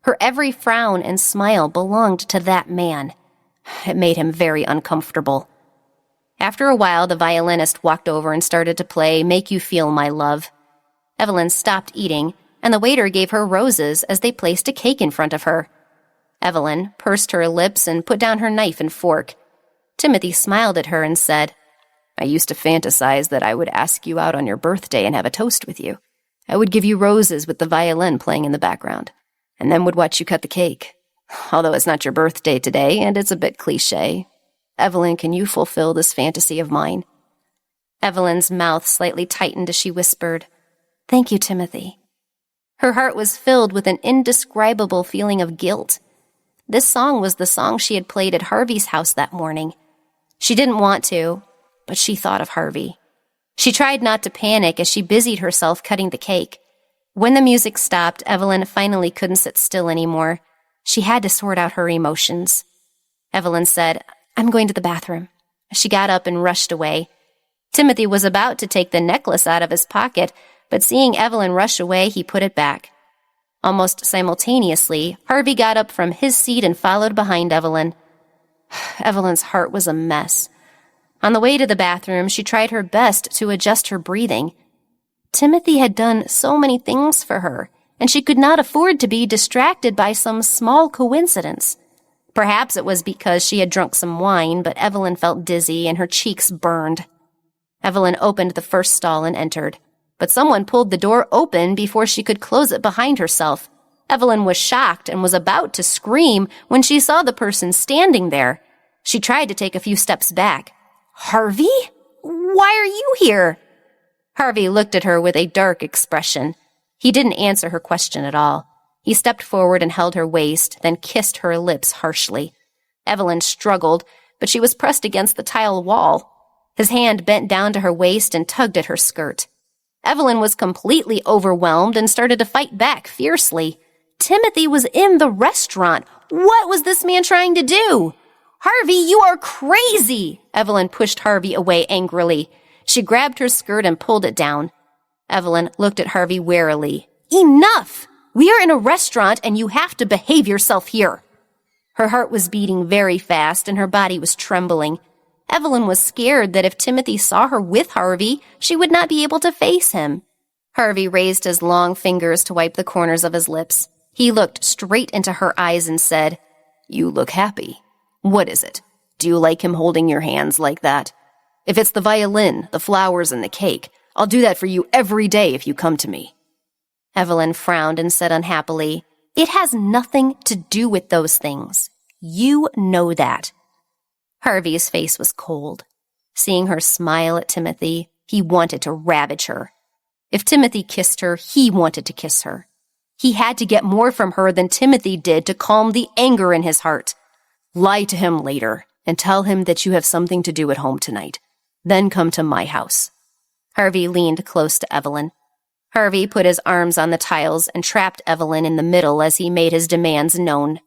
Her every frown and smile belonged to that man. It made him very uncomfortable. After a while, the violinist walked over and started to play "Make You Feel My Love." Evelyn stopped eating, and the waiter gave her roses as they placed a cake in front of her. Evelyn pursed her lips and put down her knife and fork. Timothy smiled at her and said, "I used to fantasize that I would ask you out on your birthday and have a toast with you. I would give you roses with the violin playing in the background, and then would watch you cut the cake. Although it's not your birthday today, and it's a bit cliché. Evelyn, can you fulfill this fantasy of mine?" Evelyn's mouth slightly tightened as she whispered, "Thank you, Timothy." Her heart was filled with an indescribable feeling of guilt. This song was the song she had played at Harvey's house that morning. She didn't want to, but she thought of Harvey. She tried not to panic as she busied herself cutting the cake. When the music stopped, Evelyn finally couldn't sit still anymore. She had to sort out her emotions. Evelyn said, "I'm going to the bathroom." She got up and rushed away. Timothy was about to take the necklace out of his pocket, but seeing Evelyn rush away, he put it back. Almost simultaneously, Harvey got up from his seat and followed behind Evelyn. Evelyn's heart was a mess. On the way to the bathroom, she tried her best to adjust her breathing. Timothy had done so many things for her, and she could not afford to be distracted by some small coincidence. Perhaps it was because she had drunk some wine, but Evelyn felt dizzy and her cheeks burned. Evelyn opened the first stall and entered, but someone pulled the door open before she could close it behind herself. Evelyn was shocked and was about to scream when she saw the person standing there. She tried to take a few steps back. "Harvey? Why are you here?" Harvey looked at her with a dark expression. He didn't answer her question at all. He stepped forward and held her waist, then kissed her lips harshly. Evelyn struggled, but she was pressed against the tile wall. His hand bent down to her waist and tugged at her skirt. Evelyn was completely overwhelmed and started to fight back fiercely. Timothy was in the restaurant. What was this man trying to do? "Harvey, you are crazy!" Evelyn pushed Harvey away angrily. She grabbed her skirt and pulled it down. Evelyn looked at Harvey warily. "Enough! We are in a restaurant and you have to behave yourself here." Her heart was beating very fast and her body was trembling. Evelyn was scared that if Timothy saw her with Harvey, she would not be able to face him. Harvey raised his long fingers to wipe the corners of his lips. He looked straight into her eyes and said, "You look happy. What is it? Do you like him holding your hands like that? If it's the violin, the flowers, and the cake, I'll do that for you every day if you come to me." Evelyn frowned and said unhappily, "It has nothing to do with those things. You know that." Harvey's face was cold. Seeing her smile at Timothy, he wanted to ravage her. If Timothy kissed her, he wanted to kiss her. He had to get more from her than Timothy did to calm the anger in his heart. "Lie to him later and tell him that you have something to do at home tonight. Then come to my house." Harvey leaned close to Evelyn. Harvey put his arms on the tiles and trapped Evelyn in the middle as he made his demands known.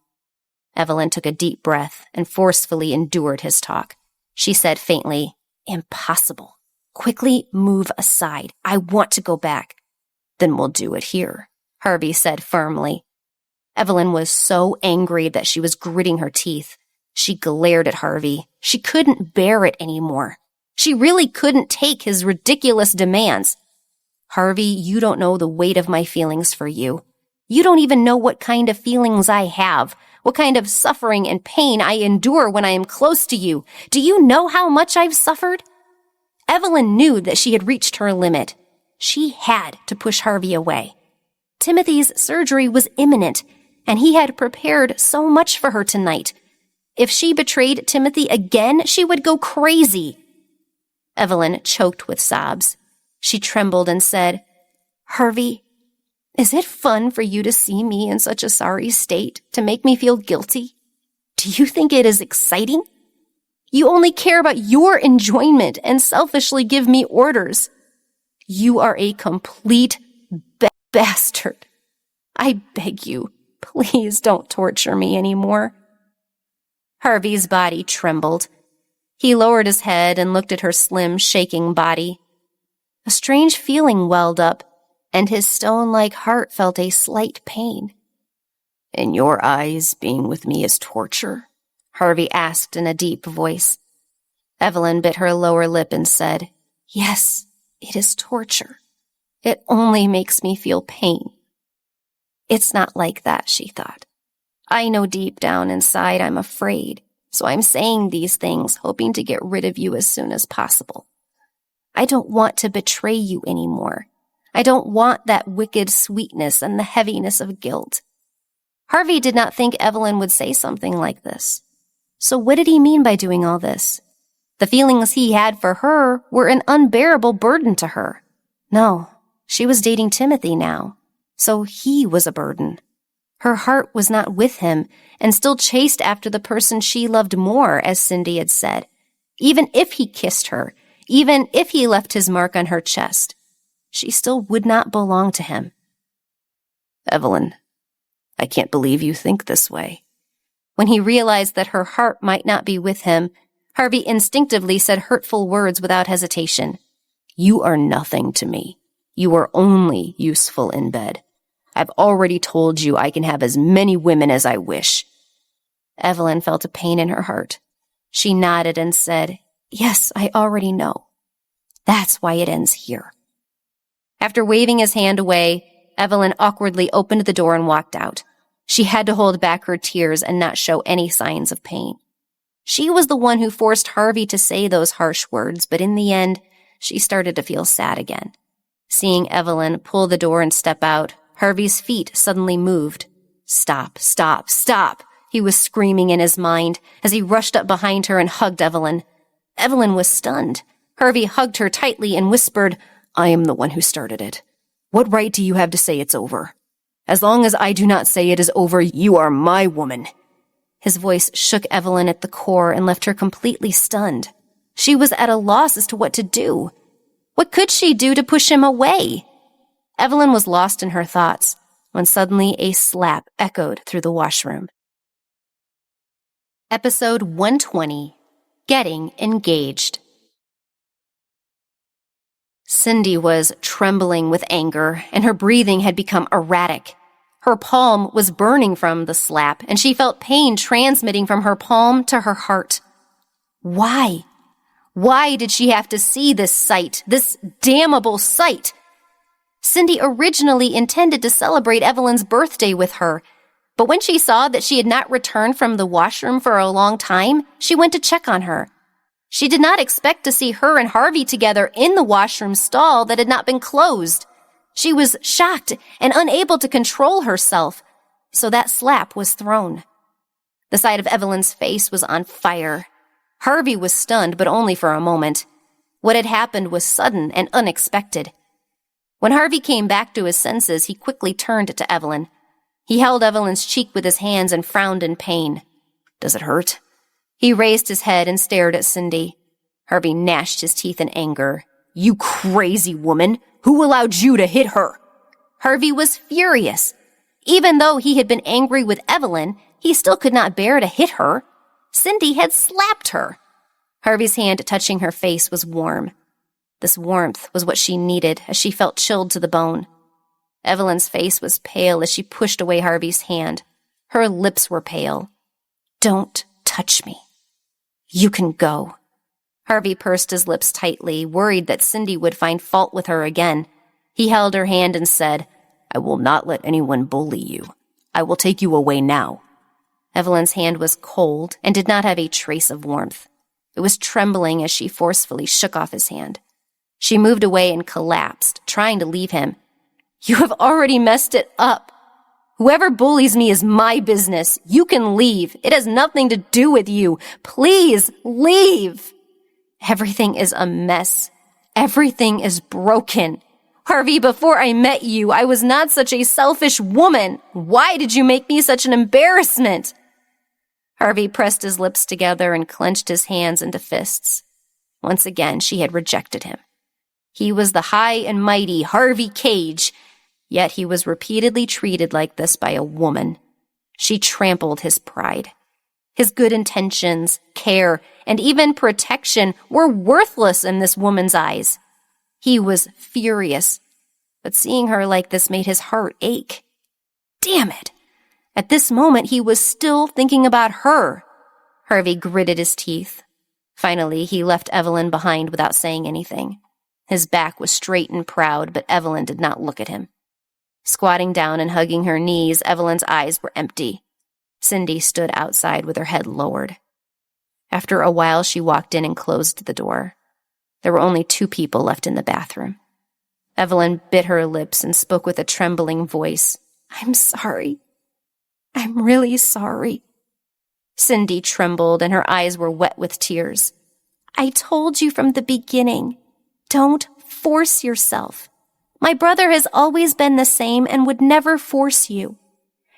Evelyn took a deep breath and forcefully endured his talk. She said faintly, "Impossible. Quickly move aside. I want to go back." "Then we'll do it here," Harvey said firmly. Evelyn was so angry that she was gritting her teeth. She glared at Harvey. She couldn't bear it anymore. She really couldn't take his ridiculous demands. "Harvey, you don't know the weight of my feelings for you. You don't even know what kind of feelings I have, what kind of suffering and pain I endure when I am close to you. Do you know how much I've suffered?" Evelyn knew that she had reached her limit. She had to push Harvey away. Timothy's surgery was imminent, and he had prepared so much for her tonight. If she betrayed Timothy again, she would go crazy. Evelyn choked with sobs. She trembled and said, "Harvey, is it fun for you to see me in such a sorry state, to make me feel guilty? Do you think it is exciting? You only care about your enjoyment and selfishly give me orders. You are a complete bastard. I beg you, please don't torture me anymore." Harvey's body trembled. He lowered his head and looked at her slim, shaking body. A strange feeling welled up, and his stone-like heart felt a slight pain. "In your eyes, being with me is torture?" Harvey asked in a deep voice. Evelyn bit her lower lip and said, "Yes, it is torture. It only makes me feel pain." It's not like that, she thought. I know deep down inside I'm afraid, so I'm saying these things, hoping to get rid of you as soon as possible. I don't want to betray you anymore. I don't want that wicked sweetness and the heaviness of guilt. Harvey did not think Evelyn would say something like this. So what did he mean by doing all this? The feelings he had for her were an unbearable burden to her. No, she was dating Timothy now, so he was a burden. Her heart was not with him and still chased after the person she loved more, as Cindy had said. Even if he kissed her, even if he left his mark on her chest, she still would not belong to him. "Evelyn, I can't believe you think this way." When he realized that her heart might not be with him, Harvey instinctively said hurtful words without hesitation. "You are nothing to me. You are only useful in bed. I've already told you I can have as many women as I wish." Evelyn felt a pain in her heart. She nodded and said, "Yes, I already know. That's why it ends here." After waving his hand away, Evelyn awkwardly opened the door and walked out. She had to hold back her tears and not show any signs of pain. She was the one who forced Harvey to say those harsh words, but in the end, she started to feel sad again. Seeing Evelyn pull the door and step out, Harvey's feet suddenly moved. "Stop, stop, stop," he was screaming in his mind as he rushed up behind her and hugged Evelyn. Evelyn was stunned. Harvey hugged her tightly and whispered, "I am the one who started it. What right do you have to say it's over? As long as I do not say it is over, you are my woman." His voice shook Evelyn at the core and left her completely stunned. She was at a loss as to what to do. What could she do to push him away? Evelyn was lost in her thoughts when suddenly a slap echoed through the washroom. Episode 120, Getting Engaged. Cindy was trembling with anger, and her breathing had become erratic. Her palm was burning from the slap, and she felt pain transmitting from her palm to her heart. Why? Why did she have to see this sight, this damnable sight? Cindy originally intended to celebrate Evelyn's birthday with her, but when she saw that she had not returned from the washroom for a long time, she went to check on her. She did not expect to see her and Harvey together in the washroom stall that had not been closed. She was shocked and unable to control herself, so that slap was thrown. The side of Evelyn's face was on fire. Harvey was stunned, but only for a moment. What had happened was sudden and unexpected. When Harvey came back to his senses, he quickly turned to Evelyn. He held Evelyn's cheek with his hands and frowned in pain. "Does it hurt?" He raised his head and stared at Cindy. Harvey gnashed his teeth in anger. "You crazy woman! Who allowed you to hit her?" Harvey was furious. Even though he had been angry with Evelyn, he still could not bear to hit her. Cindy had slapped her. Harvey's hand touching her face was warm. This warmth was what she needed as she felt chilled to the bone. Evelyn's face was pale as she pushed away Harvey's hand. Her lips were pale. "Don't touch me. You can go." Harvey pursed his lips tightly, worried that Cindy would find fault with her again. He held her hand and said, "I will not let anyone bully you. I will take you away now." Evelyn's hand was cold and did not have a trace of warmth. It was trembling as she forcefully shook off his hand. She moved away and collapsed, trying to leave him. "You have already messed it up. Whoever bullies me is my business. You can leave. It has nothing to do with you. Please leave." "Everything is a mess. Everything is broken. Harvey, before I met you, I was not such a selfish woman. Why did you make me such an embarrassment?" Harvey pressed his lips together and clenched his hands into fists. Once again, she had rejected him. He was the high and mighty Harvey Cage, yet he was repeatedly treated like this by a woman. She trampled his pride. His good intentions, care, and even protection were worthless in this woman's eyes. He was furious, but seeing her like this made his heart ache. Damn it! At this moment, he was still thinking about her. Harvey gritted his teeth. Finally, he left Evelyn behind without saying anything. His back was straight and proud, but Evelyn did not look at him. Squatting down and hugging her knees, Evelyn's eyes were empty. Cindy stood outside with her head lowered. After a while, she walked in and closed the door. There were only 2 people left in the bathroom. Evelyn bit her lips and spoke with a trembling voice. "I'm sorry. I'm really sorry." Cindy trembled and her eyes were wet with tears. "I told you from the beginning. Don't force yourself. My brother has always been the same and would never force you.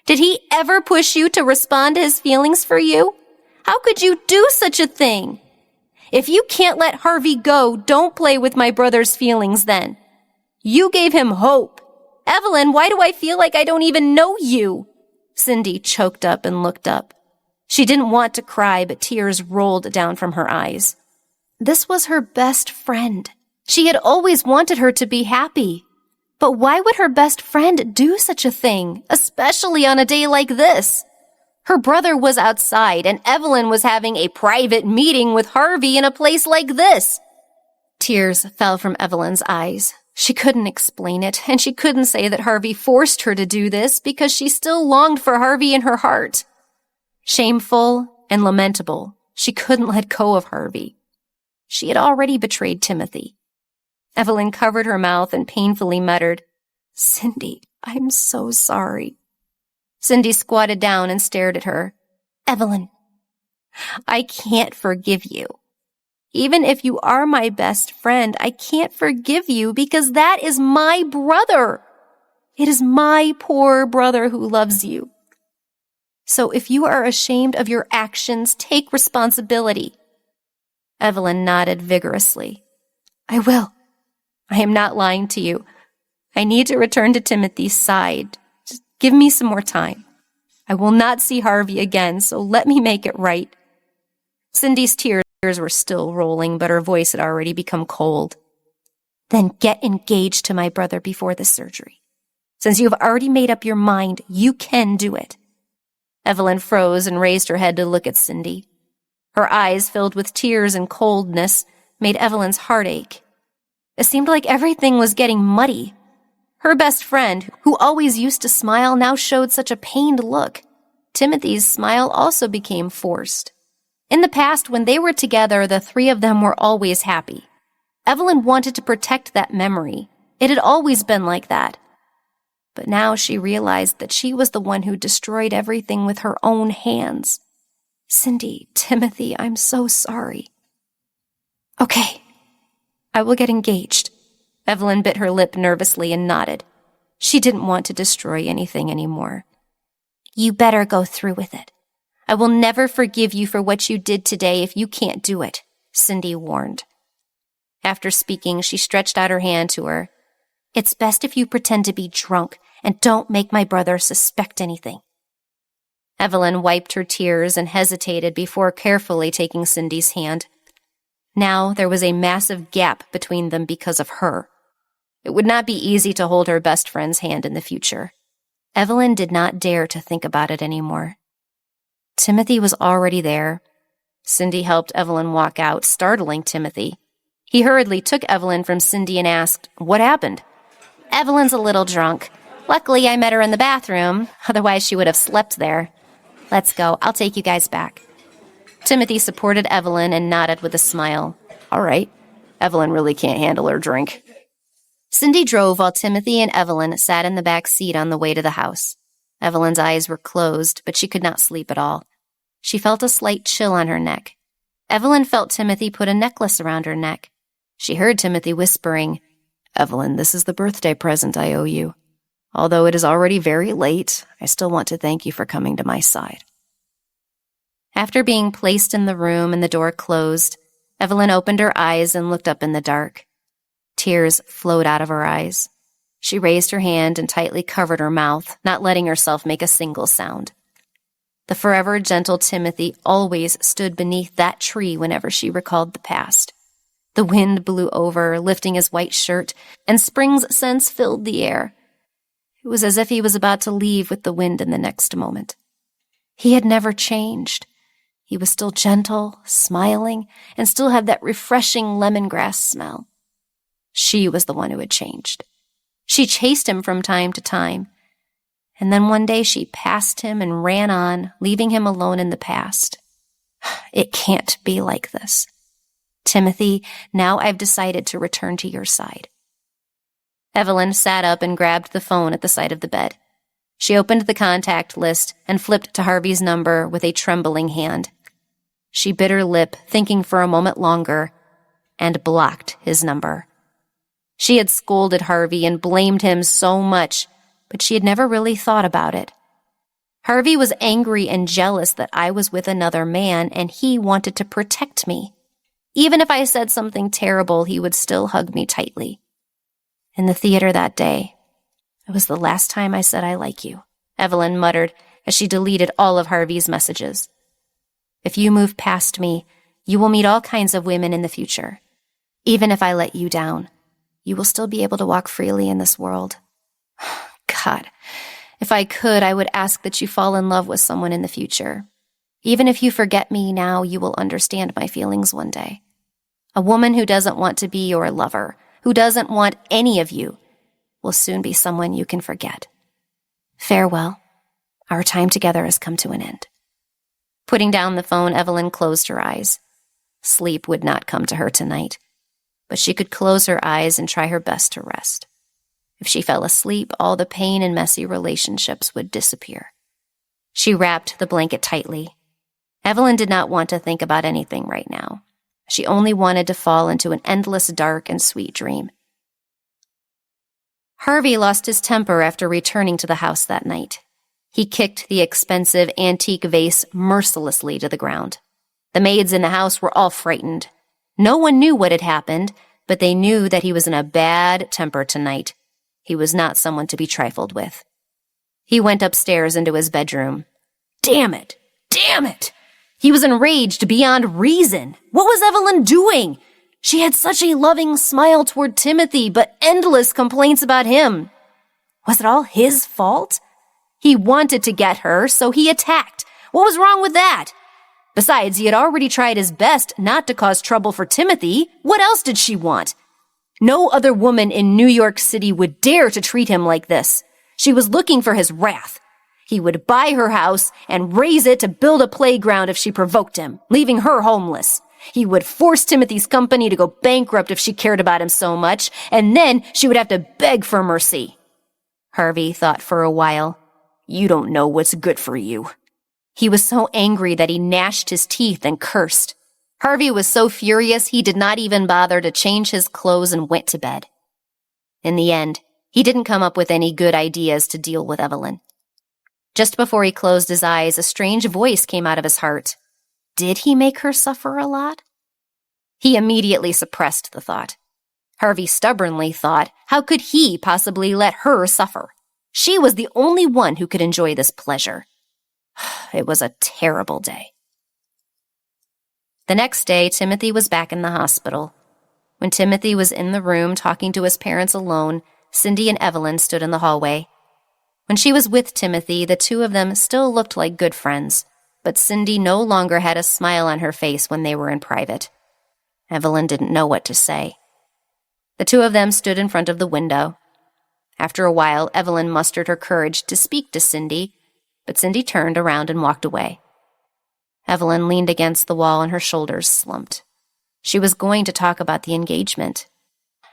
Did he ever push you to respond to his feelings for you? How could you do such a thing? If you can't let Harvey go, don't play with my brother's feelings then. You gave him hope. Evelyn, why do I feel like I don't even know you?" Cindy choked up and looked up. She didn't want to cry, but tears rolled down from her eyes. This was her best friend. She had always wanted her to be happy. But why would her best friend do such a thing, especially on a day like this? Her brother was outside and Evelyn was having a private meeting with Harvey in a place like this. Tears fell from Evelyn's eyes. She couldn't explain it, and she couldn't say that Harvey forced her to do this because she still longed for Harvey in her heart. Shameful and lamentable, she couldn't let go of Harvey. She had already betrayed Timothy. Evelyn covered her mouth and painfully muttered, "Cindy, I'm so sorry." Cindy squatted down and stared at her. "Evelyn, I can't forgive you. Even if you are my best friend, I can't forgive you because that is my brother. It is my poor brother who loves you. So if you are ashamed of your actions, take responsibility." Evelyn nodded vigorously. "I will. I am not lying to you. I need to return to Timothy's side. Just give me some more time. I will not see Harvey again, so let me make it right." Cindy's tears were still rolling, but her voice had already become cold. "Then get engaged to my brother before the surgery. Since you have already made up your mind, you can do it." Evelyn froze and raised her head to look at Cindy. Her eyes, filled with tears and coldness, made Evelyn's heart ache. It seemed like everything was getting muddy. Her best friend, who always used to smile, now showed such a pained look. Timothy's smile also became forced. In the past, when they were together, the three of them were always happy. Evelyn wanted to protect that memory. It had always been like that. But now she realized that she was the one who destroyed everything with her own hands. "Cindy, Timothy, I'm so sorry." "Okay, I will get engaged." Evelyn bit her lip nervously and nodded. She didn't want to destroy anything anymore. "You better go through with it. I will never forgive you for what you did today if you can't do it," Cindy warned. After speaking, she stretched out her hand to her. "It's best if you pretend to be drunk and don't make my brother suspect anything." Evelyn wiped her tears and hesitated before carefully taking Cindy's hand. Now there was a massive gap between them because of her. It would not be easy to hold her best friend's hand in the future. Evelyn did not dare to think about it anymore. Timothy was already there. Cindy helped Evelyn walk out, startling Timothy. He hurriedly took Evelyn from Cindy and asked, "What happened?" "Evelyn's a little drunk. Luckily, I met her in the bathroom. Otherwise, she would have slept there. Let's go. I'll take you guys back." Timothy supported Evelyn and nodded with a smile. "All right. Evelyn really can't handle her drink." Cindy drove while Timothy and Evelyn sat in the back seat on the way to the house. Evelyn's eyes were closed, but she could not sleep at all. She felt a slight chill on her neck. Evelyn felt Timothy put a necklace around her neck. She heard Timothy whispering, "Evelyn, this is the birthday present I owe you. Although it is already very late, I still want to thank you for coming to my side." After being placed in the room and the door closed, Evelyn opened her eyes and looked up in the dark. Tears flowed out of her eyes. She raised her hand and tightly covered her mouth, not letting herself make a single sound. The forever gentle Timothy always stood beneath that tree whenever she recalled the past. The wind blew over, lifting his white shirt, and spring's scents filled the air. It was as if he was about to leave with the wind in the next moment. He had never changed. He was still gentle, smiling, and still had that refreshing lemongrass smell. She was the one who had changed. She chased him from time to time, and then one day she passed him and ran on, leaving him alone in the past. It can't be like this. Timothy, now I've decided to return to your side. Evelyn sat up and grabbed the phone at the side of the bed. She opened the contact list and flipped to Harvey's number with a trembling hand. She bit her lip, thinking for a moment longer, and blocked his number. She had scolded Harvey and blamed him so much, but she had never really thought about it. Harvey was angry and jealous that I was with another man, and he wanted to protect me. Even if I said something terrible, he would still hug me tightly. In the theater that day, it was the last time I said I like you, Evelyn muttered as she deleted all of Harvey's messages. If you move past me, you will meet all kinds of women in the future. Even if I let you down, You will still be able to walk freely in this world. God, if I could, I would ask that you fall in love with someone in the future. Even if you forget me now, you will understand my feelings one day. A woman who doesn't want to be your lover, who doesn't want any of you, will soon be someone you can forget. Farewell. Our time together has come to an end. Putting down the phone, Evelyn closed her eyes. Sleep would not come to her tonight, but she could close her eyes and try her best to rest. If she fell asleep, all the pain and messy relationships would disappear. She wrapped the blanket tightly. Evelyn did not want to think about anything right now. She only wanted to fall into an endless, dark, and sweet dream. Harvey lost his temper after returning to the house that night. He kicked the expensive antique vase mercilessly to the ground. The maids in the house were all frightened. No one knew what had happened, but they knew that he was in a bad temper tonight. He was not someone to be trifled with. He went upstairs into his bedroom. Damn it! Damn it! He was enraged beyond reason. What was Evelyn doing? She had such a loving smile toward Timothy, but endless complaints about him. Was it all his fault? He wanted to get her, so he attacked. What was wrong with that? Besides, he had already tried his best not to cause trouble for Timothy. What else did she want? No other woman in New York City would dare to treat him like this. She was looking for his wrath. He would buy her house and raise it to build a playground if she provoked him, leaving her homeless. He would force Timothy's company to go bankrupt if she cared about him so much, and then she would have to beg for mercy. Harvey thought for a while. You don't know what's good for you. He was so angry that he gnashed his teeth and cursed. Harvey was so furious he did not even bother to change his clothes and went to bed. In the end, he didn't come up with any good ideas to deal with Evelyn. Just before he closed his eyes, a strange voice came out of his heart. Did he make her suffer a lot? He immediately suppressed the thought. Harvey stubbornly thought, how could he possibly let her suffer? She was the only one who could enjoy this pleasure. It was a terrible day. The next day, Timothy was back in the hospital. When Timothy was in the room talking to his parents alone, Cindy and Evelyn stood in the hallway. When she was with Timothy, the two of them still looked like good friends, but Cindy no longer had a smile on her face when they were in private. Evelyn didn't know what to say. The two of them stood in front of the window. After a while, Evelyn mustered her courage to speak to Cindy, but Cindy turned around and walked away. Evelyn leaned against the wall and her shoulders slumped. She was going to talk about the engagement.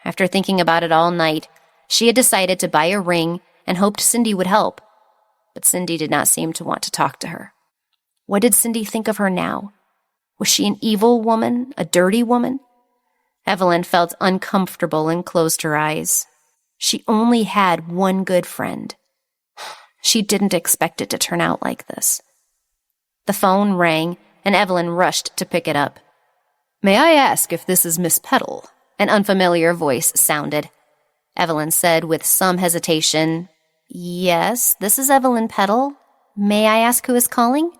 After thinking about it all night, she had decided to buy a ring and hoped Cindy would help. But Cindy did not seem to want to talk to her. What did Cindy think of her now? Was she an evil woman, a dirty woman? Evelyn felt uncomfortable and closed her eyes. She only had one good friend. She didn't expect it to turn out like this. The phone rang, and Evelyn rushed to pick it up. "May I ask if this is Miss Petal?" An unfamiliar voice sounded. Evelyn said with some hesitation, "Yes, this is Evelyn Petal. May I ask who is calling?"